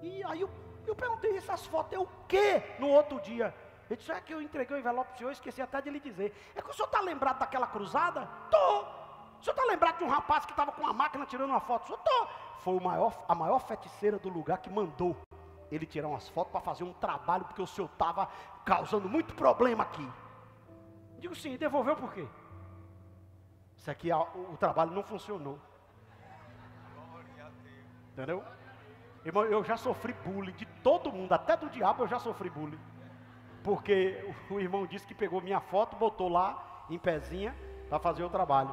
E aí eu perguntei, essas fotos é o quê? No outro dia. Ele disse, é que eu entreguei o envelope para o senhor, esqueci até de lhe dizer. É que o senhor está lembrado daquela cruzada? Tô. O senhor está lembrado de um rapaz que estava com uma máquina tirando uma foto? O senhor tô. Foi a maior feiticeira do lugar que mandou ele tirar umas fotos para fazer um trabalho, porque o senhor estava causando muito problema aqui. Digo, sim, devolveu por quê? Isso aqui, o trabalho não funcionou. Entendeu? Irmão, eu já sofri bullying de todo mundo, até do diabo eu já sofri bullying. Porque o irmão disse que pegou minha foto, botou lá em pezinha para fazer o trabalho.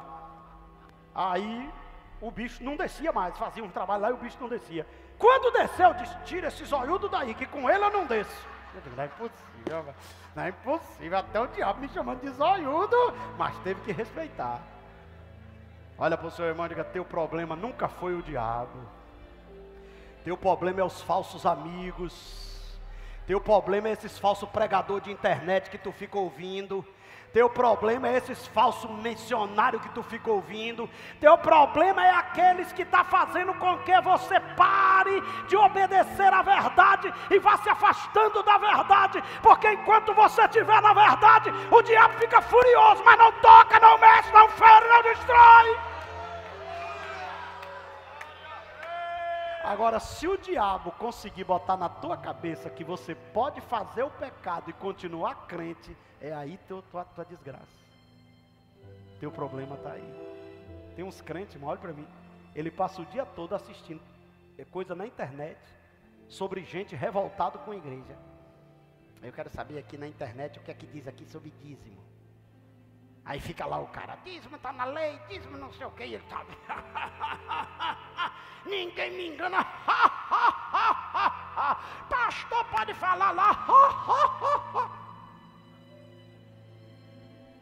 Aí o bicho não descia mais, fazia um trabalho lá e o bicho não descia. Quando desceu, eu disse, tira esse zoiudo daí, que com ele eu não desço. Eu digo, não é impossível, não é impossível, até o diabo me chamando de zoiudo, mas teve que respeitar. Olha para o seu irmão e diga, teu problema nunca foi o diabo. Teu problema é os falsos amigos. Teu problema é esses falsos pregadores de internet que tu fica ouvindo. Teu problema é esses falsos missionários que tu fica ouvindo. Teu problema é aqueles que estão fazendo com que você pare de obedecer à verdade e vá se afastando da verdade. Porque enquanto você estiver na verdade, o diabo fica furioso, mas não toca, não mexe, não fere, não destrói. Agora, se o diabo conseguir botar na tua cabeça que você pode fazer o pecado e continuar crente, é aí tua desgraça. Teu problema está aí. Tem uns crentes, irmão, olha para mim, ele passa o dia todo assistindo coisa na internet sobre gente revoltada com a igreja. Eu quero saber aqui na internet o que é que diz aqui sobre dízimo. Aí fica lá o cara, dízimo está na lei, dízimo não sei o que, e ele sabe. Ninguém me engana. Pastor pode falar lá.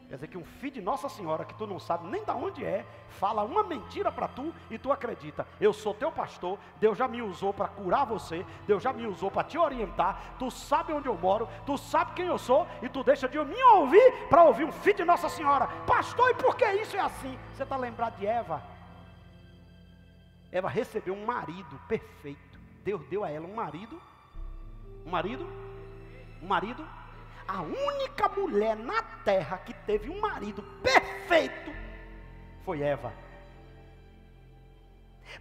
Quer dizer que um filho de Nossa Senhora, que tu não sabe nem de onde é, fala uma mentira para tu e tu acredita. Eu sou teu pastor, Deus já me usou para curar você, Deus já me usou para te orientar, tu sabe onde eu moro, tu sabe quem eu sou, e tu deixa de me ouvir para ouvir um filho de Nossa Senhora. Pastor, e por que isso é assim? Você está lembrado de Eva? Eva recebeu um marido perfeito. Deus deu a ela um marido. A única mulher na terra que teve um marido perfeito foi Eva.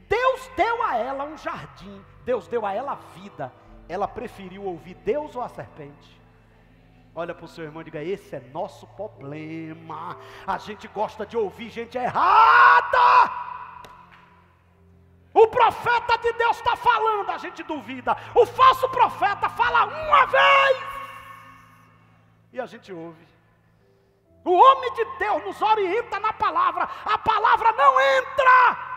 Deus deu a ela um jardim, Deus deu a ela vida. Ela preferiu ouvir Deus ou a serpente? Olha para o seu irmão e diga: esse é nosso problema. A gente gosta de ouvir gente errada. O profeta de Deus está falando, a gente duvida. O falso profeta fala uma vez e a gente ouve. O homem de Deus nos orienta na palavra. A palavra não entra.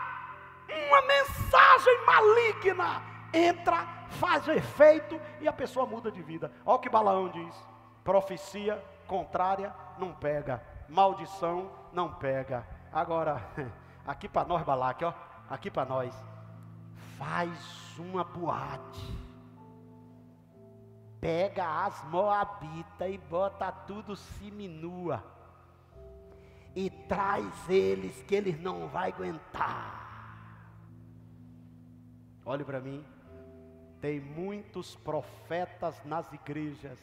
Uma mensagem maligna entra, faz efeito e a pessoa muda de vida. Olha o que Balaão diz: profecia contrária não pega, maldição não pega. Agora, aqui para nós, Balaque, ó, aqui para nós, faz uma boate, pega as moabitas e bota tudo seminua e traz eles, que eles não vão aguentar. Olhe para mim, tem muitos profetas nas igrejas,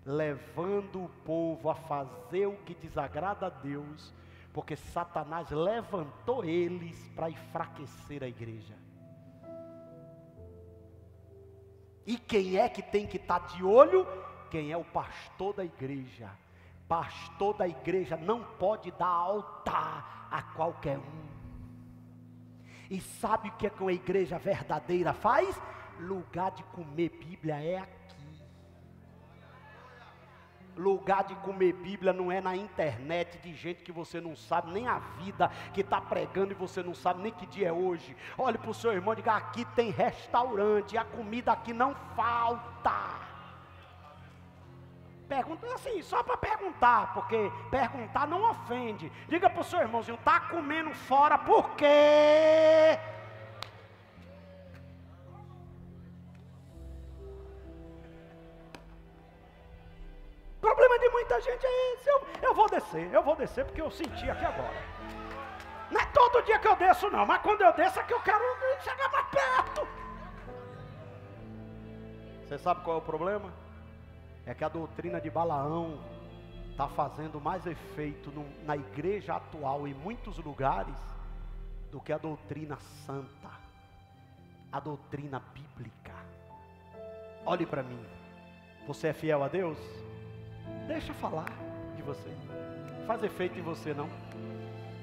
levando o povo a fazer o que desagrada a Deus, porque Satanás levantou eles para enfraquecer a igreja. E quem é que tem que estar de olho? Quem é o pastor da igreja. Pastor da igreja não pode dar altar a qualquer um. E sabe o que é que uma igreja verdadeira faz? Lugar de comer Bíblia é aqui. Lugar de comer Bíblia não é na internet de gente que você não sabe nem a vida, que está pregando e você não sabe nem que dia é hoje. Olhe para o seu irmão e diga: aqui tem restaurante, a comida aqui não falta. Pergunta assim, só para perguntar, porque perguntar não ofende. Diga para o seu irmãozinho: está comendo fora por quê? O problema de muita gente é esse. Eu vou descer porque eu senti aqui agora. Não é todo dia que eu desço não, mas quando eu desço é que eu quero chegar mais perto. Você sabe qual é o problema? É que a doutrina de Balaão está fazendo mais efeito na igreja atual, em muitos lugares, do que a doutrina santa, a doutrina bíblica. Olhe para mim, você é fiel a Deus? Deixa falar de você, faz efeito em você não?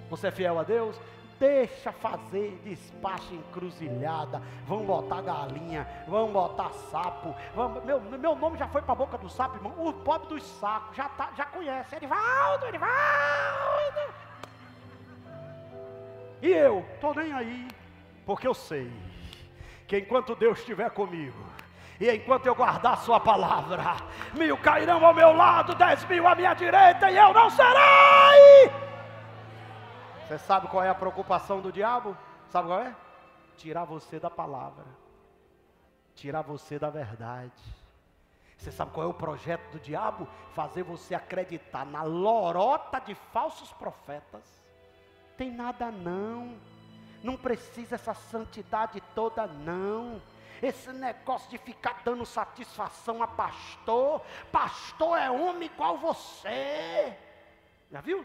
Você é fiel a Deus? Deixa fazer despacho encruzilhada. Vão botar galinha, vão botar sapo. Meu nome já foi para a boca do sapo, irmão. O pobre dos sacos já conhece. Edivaldo. E eu estou nem aí, porque eu sei que enquanto Deus estiver comigo, e enquanto eu guardar a sua palavra, 1000 cairão ao meu lado, 10.000 à minha direita, e eu não serei. Você sabe qual é a preocupação do diabo? Sabe qual é? Tirar você da palavra, tirar você da verdade. Você sabe qual é o projeto do diabo? Fazer você acreditar na lorota de falsos profetas. Tem nada não, não precisa essa santidade toda não. Esse negócio de ficar dando satisfação a pastor. Pastor é homem igual você. Já viu?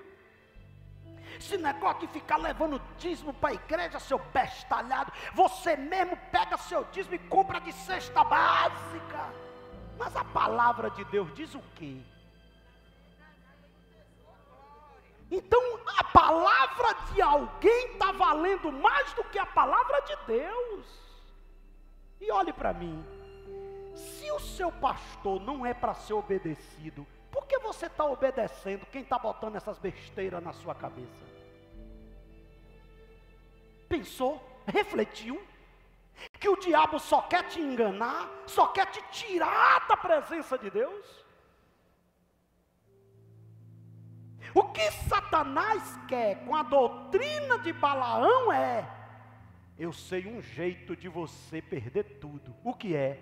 Esse negócio de ficar levando dízimo para a igreja, seu bestalhado. Você mesmo pega seu dízimo e compra de cesta básica. Mas a palavra de Deus diz o quê? Então a palavra de alguém está valendo mais do que a palavra de Deus. E olhe para mim, se o seu pastor não é para ser obedecido, por que você está obedecendo quem está botando essas besteiras na sua cabeça? Pensou? Refletiu? Que o diabo só quer te enganar, só quer te tirar da presença de Deus? O que Satanás quer com a doutrina de Balaão é: eu sei um jeito de você perder tudo. O que é?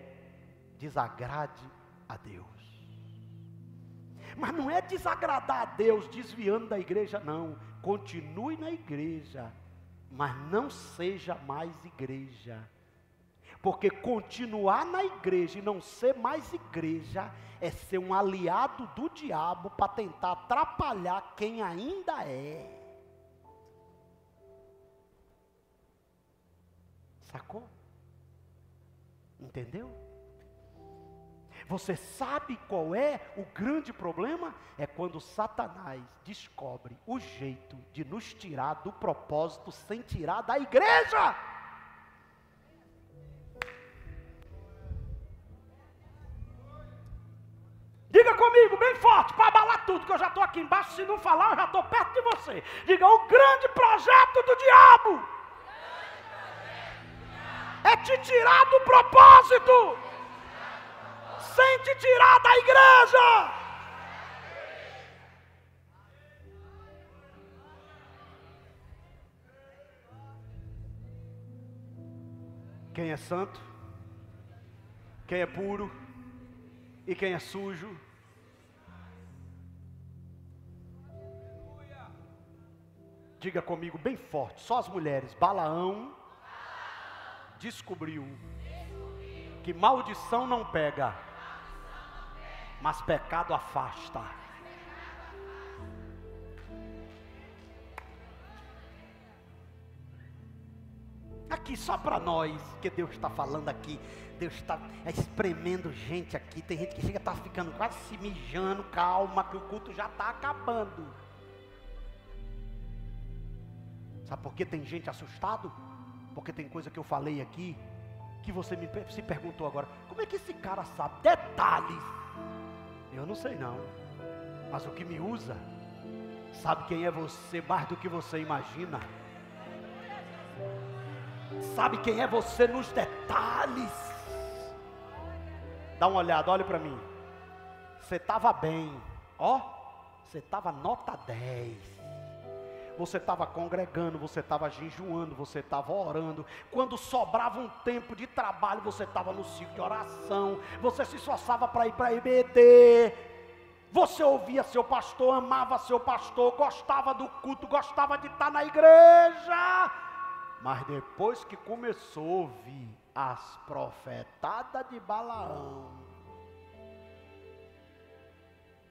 Desagrade a Deus. Mas não é desagradar a Deus desviando da igreja, não. Continue na igreja, mas não seja mais igreja. Porque continuar na igreja e não ser mais igreja é ser um aliado do diabo para tentar atrapalhar quem ainda é. Sacou? Entendeu? Você sabe qual é o grande problema? É quando Satanás descobre o jeito de nos tirar do propósito sem tirar da igreja. Diga comigo bem forte, para abalar tudo, que eu já estou aqui embaixo, se não falar eu já estou perto de você. Diga, o grande projeto do diabo é te tirar do propósito, sem te tirar da igreja. Quem é santo, quem é puro e quem é sujo, diga comigo bem forte, só as mulheres. Balaão descobriu que maldição não pega, mas pecado afasta. Aqui só para nós, que Deus está falando aqui, Deus está espremendo gente aqui. Tem gente que chega, está ficando quase se mijando. Calma que o culto já está acabando. Sabe por que tem gente assustado? Porque tem coisa que eu falei aqui, que você se perguntou agora, como é que esse cara sabe? Detalhes. Eu não sei não, mas o que me usa, sabe quem é você mais do que você imagina. Sabe quem é você nos detalhes. Dá uma olhada, olha para mim. Você estava bem, ó, você estava nota 10. Você estava congregando, você estava jejuando, você estava orando. Quando sobrava um tempo de trabalho, você estava no ciclo de oração. Você se esforçava para ir para a IBD. Você ouvia seu pastor, amava seu pastor, gostava do culto, gostava de estar na igreja. Mas depois que começou a ouvir as profetadas de Balaão,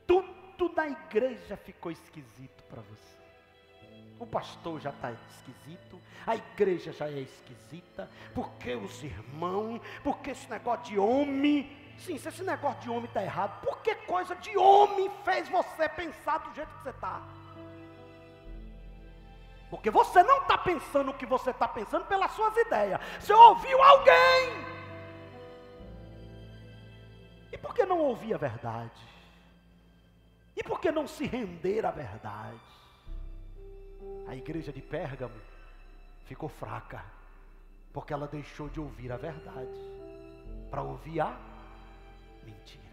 tudo na igreja ficou esquisito para você. O pastor já está esquisito, a igreja já é esquisita, porque os irmãos, porque esse negócio de homem, sim, se esse negócio de homem está errado, por que coisa de homem fez você pensar do jeito que você está? Porque você não está pensando o que você está pensando pelas suas ideias, você ouviu alguém. E por que não ouvir a verdade? E por que não se render à verdade? A igreja de Pérgamo ficou fraca, porque ela deixou de ouvir a verdade, para ouvir a mentira.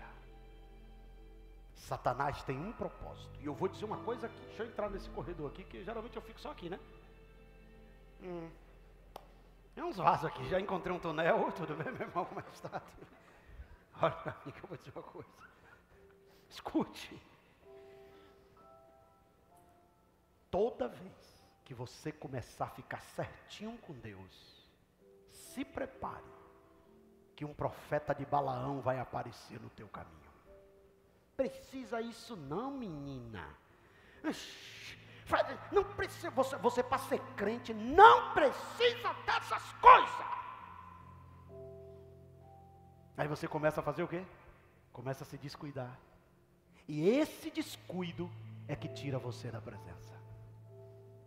Satanás tem um propósito, e eu vou dizer uma coisa aqui, deixa eu entrar nesse corredor aqui, que geralmente eu fico só aqui, né? É uns vasos aqui, já encontrei um tonel. Tudo bem, meu irmão, como é que está? Olha para mim que eu vou dizer uma coisa, escute. Toda vez que você começar a ficar certinho com Deus, se prepare, que um profeta de Balaão vai aparecer no teu caminho. Precisa isso não, menina. Não precisa, você para ser crente, não precisa dessas coisas. Aí você começa a fazer o quê? Começa a se descuidar. E esse descuido é que tira você da presença.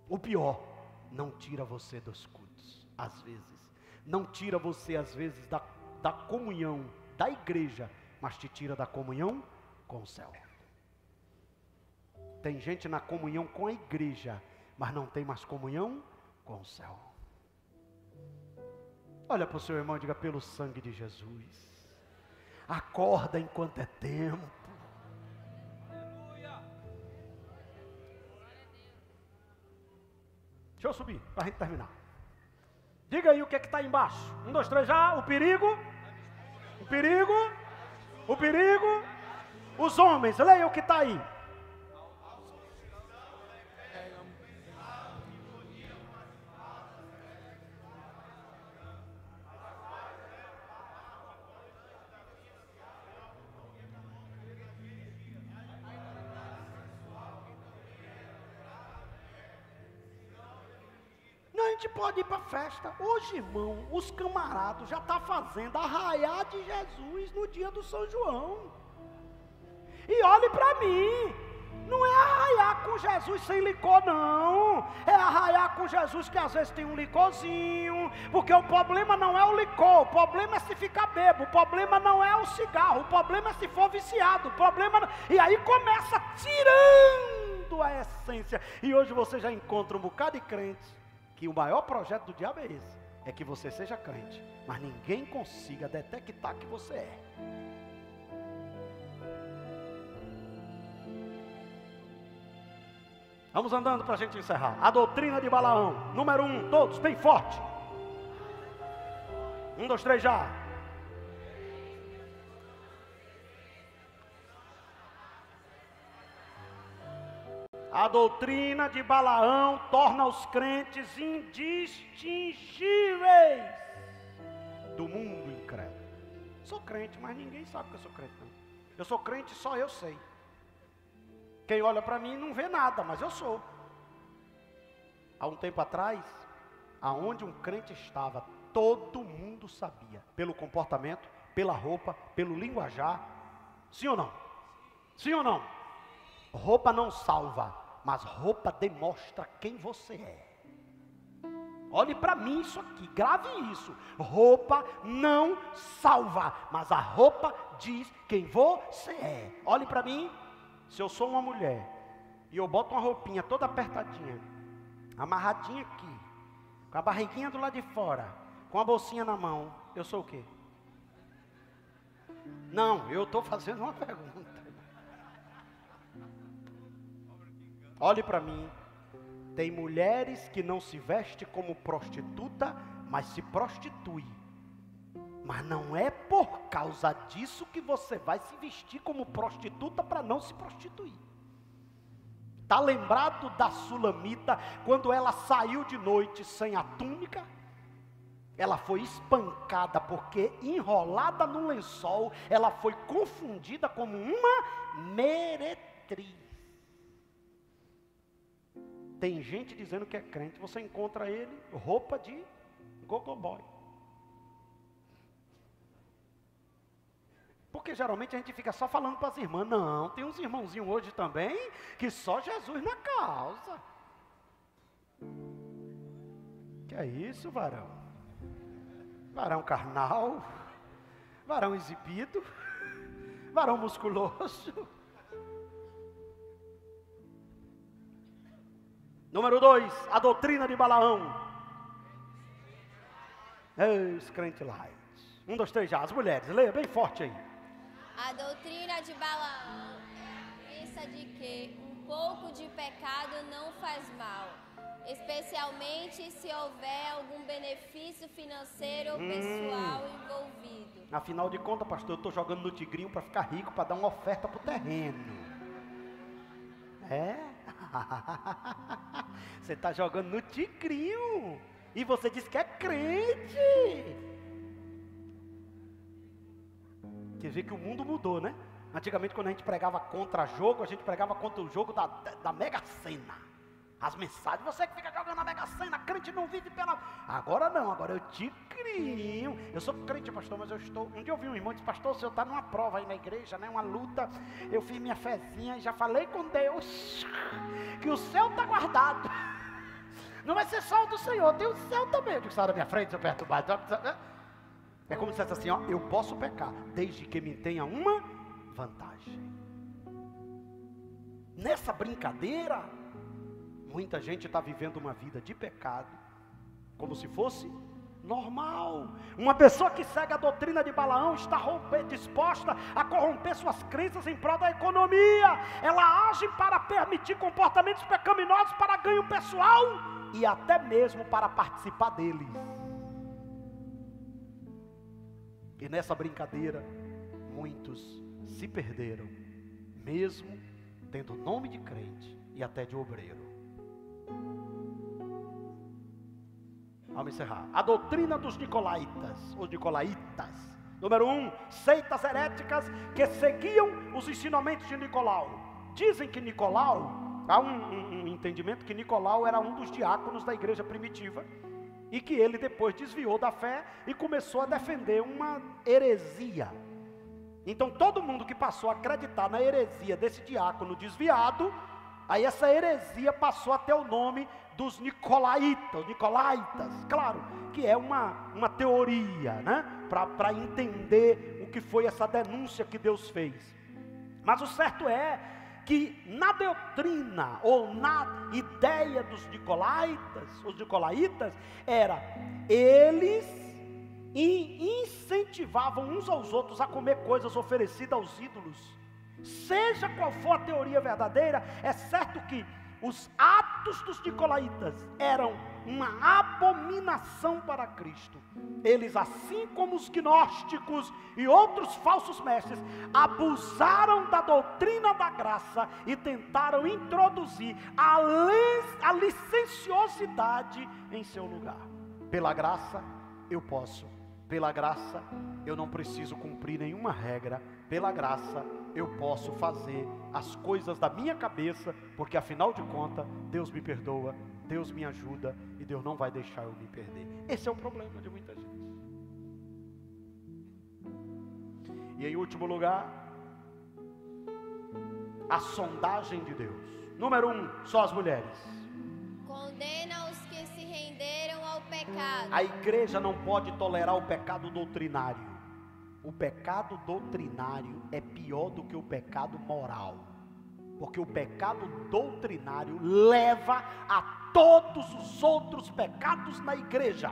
O pior, não tira você dos cultos, às vezes. Não tira você, às vezes, da comunhão da igreja, mas te tira da comunhão com o céu. Tem gente na comunhão com a igreja, mas não tem mais comunhão com o céu. Olha para o seu irmão e diga, pelo sangue de Jesus, acorda enquanto é tempo. Deixa eu subir, para a gente terminar. Diga aí o que é que está embaixo. 1, 2, 3, já. O perigo. O perigo. O perigo. Os homens, leia o que está aí. crente pode ir para a festa. Hoje, irmão, os camaradas já estão fazendo arraiá de Jesus no dia do São João. E olhe para mim, não é arraiar com Jesus sem licor, não. É arraiar com Jesus que às vezes tem um licorzinho. Porque o problema não é o licor, o problema é se ficar bebo. O problema não é o cigarro, o problema é se for viciado. O problema não... E aí começa tirando a essência. E hoje você já encontra um bocado de crentes que o maior projeto do diabo é esse. É que você seja crente, mas ninguém consiga detectar que você é. Vamos andando para a gente encerrar. A doutrina de Balaão. Número 1, todos, bem forte. 1, 2, 3, já. A doutrina de Balaão torna os crentes indistingíveis do mundo incrédulo. Sou crente, mas ninguém sabe que eu sou crente, não. Eu sou crente, só eu sei. Quem olha para mim não vê nada, mas eu sou. Há um tempo atrás, aonde um crente estava, todo mundo sabia. Pelo comportamento, pela roupa, pelo linguajar. Sim ou não? Sim ou não? Roupa não salva, mas roupa demonstra quem você é. Olhe para mim isso aqui, grave isso. Roupa não salva, mas a roupa diz quem você é. Olhe para mim. Se eu sou uma mulher e eu boto uma roupinha toda apertadinha, amarradinha aqui, com a barriguinha do lado de fora, com a bolsinha na mão, eu sou o quê? Não, eu estou fazendo uma pergunta. Olhe para mim. Tem mulheres que não se vestem como prostituta, mas se prostituem. Mas não é por causa disso que você vai se vestir como prostituta para não se prostituir. Está lembrado da Sulamita, quando ela saiu de noite sem a túnica? Ela foi espancada porque enrolada no lençol, ela foi confundida como uma meretriz. Tem gente dizendo que é crente, você encontra ele, roupa de gogoboy. Porque geralmente a gente fica só falando para as irmãs. Não, tem uns irmãozinhos hoje também, que só Jesus na causa. Que é isso, varão? Varão carnal, varão exibido, varão musculoso. Número 2, a doutrina de Balaão. Os crentes light. 1, 2, 3 já, as mulheres, leia bem forte aí. A doutrina de Balaão é a crença de que um pouco de pecado não faz mal, especialmente se houver algum benefício financeiro ou pessoal envolvido. Afinal de contas, pastor, eu estou jogando no tigrinho para ficar rico, para dar uma oferta para o terreno. É? Você está jogando no tigrinho e você diz que é crente. Quer ver que o mundo mudou, né? Antigamente, quando a gente pregava contra jogo, a gente pregava contra o jogo da Mega Sena. As mensagens, você que fica jogando a Mega Sena, crente não vive pela... Agora não, agora eu te crio. Eu sou crente, pastor, mas eu estou... Um dia eu vi um irmão e disse, pastor, o senhor está numa prova aí na igreja, né? Uma luta. Eu fiz minha fezinha e já falei com Deus que o céu está guardado. Não vai ser só o do Senhor, tem o céu também. Eu digo, sai da minha frente, seu perturbado. É como se fosse assim, ó, eu posso pecar, desde que me tenha uma vantagem. Nessa brincadeira, muita gente está vivendo uma vida de pecado, como se fosse normal. Uma pessoa que segue a doutrina de Balaão está disposta a corromper suas crenças em prol da economia. Ela age para permitir comportamentos pecaminosos para ganho pessoal e até mesmo para participar deles. E nessa brincadeira, muitos se perderam, mesmo tendo nome de crente e até de obreiro. Vamos encerrar. A doutrina dos Nicolaitas, os Nicolaitas. Número 1, seitas heréticas que seguiam os ensinamentos de Nicolau. Dizem que Nicolau há um entendimento que Nicolau era um dos diáconos da igreja primitiva, e que ele depois desviou da fé e começou a defender uma heresia. Então todo mundo que passou a acreditar na heresia desse diácono desviado, aí essa heresia passou a ter o nome dos Nicolaitas, claro, que é uma teoria, né? Para entender o que foi essa denúncia que Deus fez. Mas o certo é que na doutrina ou na ideia dos Nicolaitas, os Nicolaitas, era eles incentivavam uns aos outros a comer coisas oferecidas aos ídolos. Seja qual for a teoria verdadeira, é certo que os atos dos Nicolaitas eram uma abominação para Cristo. Eles, assim como os gnósticos e outros falsos mestres, abusaram da doutrina da graça e tentaram introduzir a licenciosidade em seu lugar. Pela graça eu posso, pela graça eu não preciso cumprir nenhuma regra, pela graça eu posso fazer as coisas da minha cabeça, porque afinal de contas, Deus me perdoa, Deus me ajuda, e Deus não vai deixar eu me perder. Esse é o problema de muita gente. E em último lugar, a sondagem de Deus. Número 1, só as mulheres. Condena os que se renderam ao pecado. A igreja não pode tolerar o pecado doutrinário. O pecado doutrinário é pior do que o pecado moral, porque o pecado doutrinário leva a todos os outros pecados na igreja.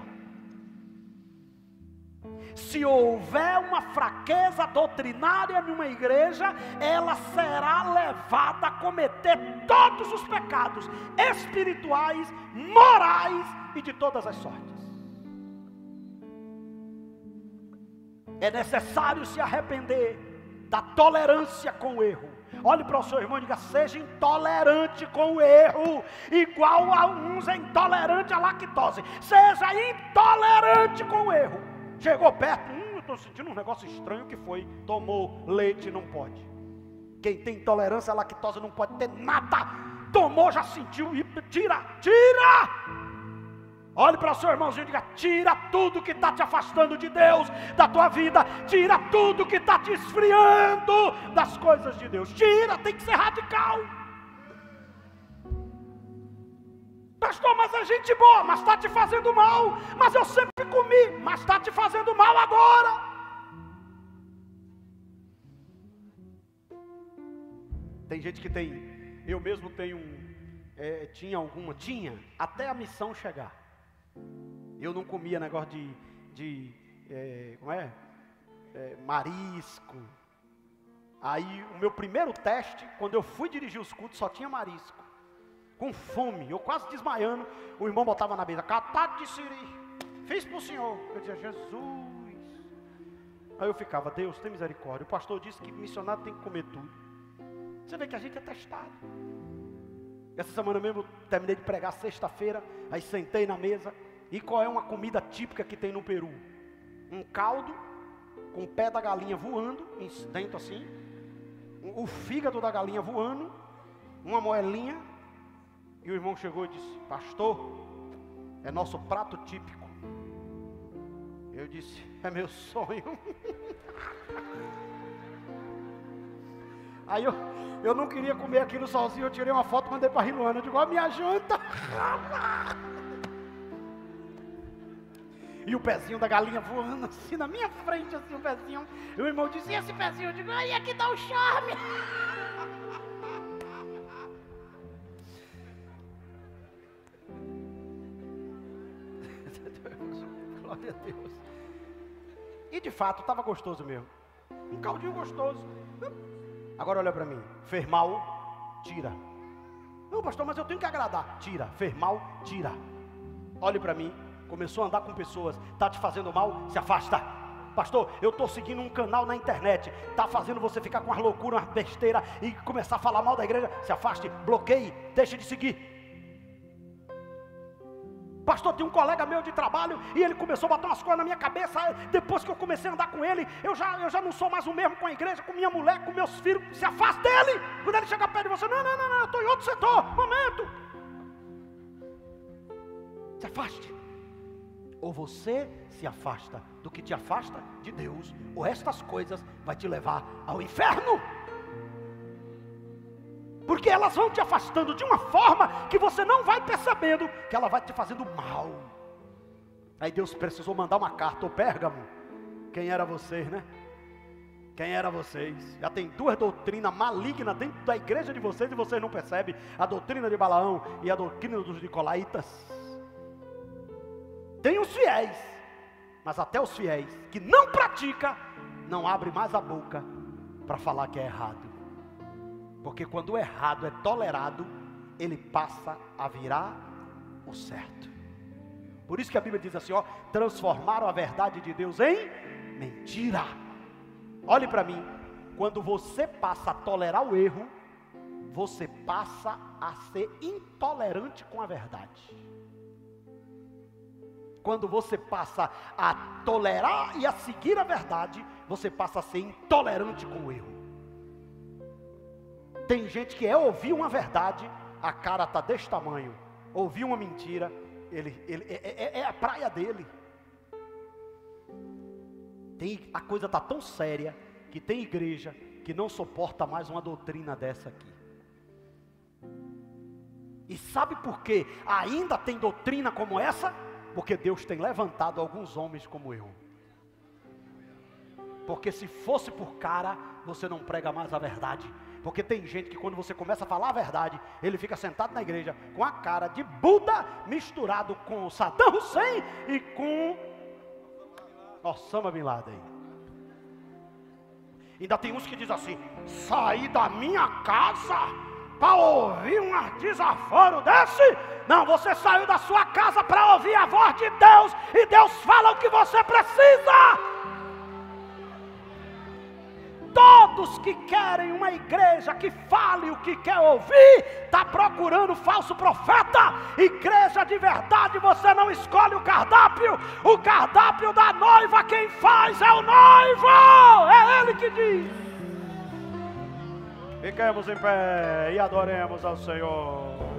Se houver uma fraqueza doutrinária em uma igreja, ela será levada a cometer todos os pecados espirituais, morais e de todas as sortes. É necessário se arrepender da tolerância com o erro. Olhe para o seu irmão e diga: seja intolerante com o erro, igual a uns é intolerante à lactose. Seja intolerante com o erro. Chegou perto, eu estou sentindo um negócio estranho. Que foi? Tomou leite, não pode. Quem tem intolerância à lactose não pode ter nada. Tomou, já sentiu, e tira. Olhe para o seu irmãozinho e diga: tira tudo que está te afastando de Deus, da tua vida. Tira tudo que está te esfriando das coisas de Deus. Tira, tem que ser radical. Pastor, mas é gente boa, mas está te fazendo mal. Mas eu sempre comi, mas está te fazendo mal agora. Tem gente que tem, eu mesmo tenho tinha até a missão chegar. Eu não comia negócio marisco. Aí o meu primeiro teste, quando eu fui dirigir os cultos, só tinha marisco. Com fome, eu quase desmaiando. O irmão botava na mesa: catado de siri, fiz para o senhor. Eu dizia: Jesus. Aí eu ficava: Deus, tem misericórdia. O pastor disse que missionário tem que comer tudo. Você vê que a gente é testado. Essa semana mesmo terminei de pregar sexta-feira, aí sentei na mesa. E qual é uma comida típica que tem no Peru? Um caldo com o pé da galinha voando dentro assim, o fígado da galinha voando, uma moelinha. E o irmão chegou e disse: pastor, é nosso prato típico. Eu disse: é meu sonho. Aí eu não queria comer aquilo sozinho. Eu tirei uma foto e mandei para a Riluana. Eu digo: ó, minha janta. E o pezinho da galinha voando assim na minha frente, assim, o pezinho. E o irmão disse: e esse pezinho? Eu digo: aí é que dá o charme. Glória a Deus. E de fato estava gostoso mesmo. Um caldinho gostoso. Agora olha para mim: fez mal, tira. Não, pastor, mas eu tenho que agradar. Tira, fez mal, tira. Olhe para mim. Começou a andar com pessoas, está te fazendo mal, se afasta. Pastor, eu estou seguindo um canal na internet, está fazendo você ficar com as loucuras, umas besteiras e começar a falar mal da igreja. Se afaste, bloqueie, deixe de seguir. Pastor, tinha um colega meu de trabalho e ele começou a botar umas coisas na minha cabeça. Depois que eu comecei a andar com ele, eu já não sou mais o mesmo com a igreja, com minha mulher, com meus filhos. Se afaste dele. Quando ele chegar perto de você, não, eu estou em outro setor. Momento. Se afaste. Ou você se afasta do que te afasta de Deus, ou estas coisas vai te levar ao inferno. Porque elas vão te afastando de uma forma que você não vai percebendo que ela vai te fazendo mal. Aí Deus precisou mandar uma carta, ô Pérgamo. Quem era vocês, né? Quem era vocês? Já tem duas doutrinas malignas dentro da igreja de vocês e vocês não percebem. A doutrina de Balaão e a doutrina dos Nicolaítas. Tem os fiéis, mas até os fiéis que não praticam, não abrem mais a boca para falar que é errado. Porque quando o errado é tolerado, ele passa a virar o certo. Por isso que a Bíblia diz assim, ó, transformaram a verdade de Deus em mentira. Olhe para mim, quando você passa a tolerar o erro, você passa a ser intolerante com a verdade. Quando você passa a tolerar e a seguir a verdade, você passa a ser intolerante com o erro. Tem gente que ouvir uma verdade, a cara está desse tamanho. Ouvir uma mentira, é a praia dele. A coisa está tão séria, que tem igreja que não suporta mais uma doutrina dessa aqui. E sabe por quê? Ainda tem doutrina como essa? Porque Deus tem levantado alguns homens como eu. Porque se fosse por cara, você não prega mais a verdade. Porque tem gente que quando você começa a falar a verdade, ele fica sentado na igreja com a cara de Buda misturado com Saddam Hussein e com Osama Bin Laden. Ainda tem uns que dizem assim, saí da minha casa para ouvir um desaforo desse? Não, você saiu da sua casa para ouvir a voz de Deus, e Deus fala o que você precisa. Todos que querem uma igreja que fale o que quer ouvir, está procurando falso profeta. Igreja de verdade, você não escolhe o cardápio da noiva, quem faz é o noivo, é ele que diz. Fiquemos em pé e adoremos ao Senhor.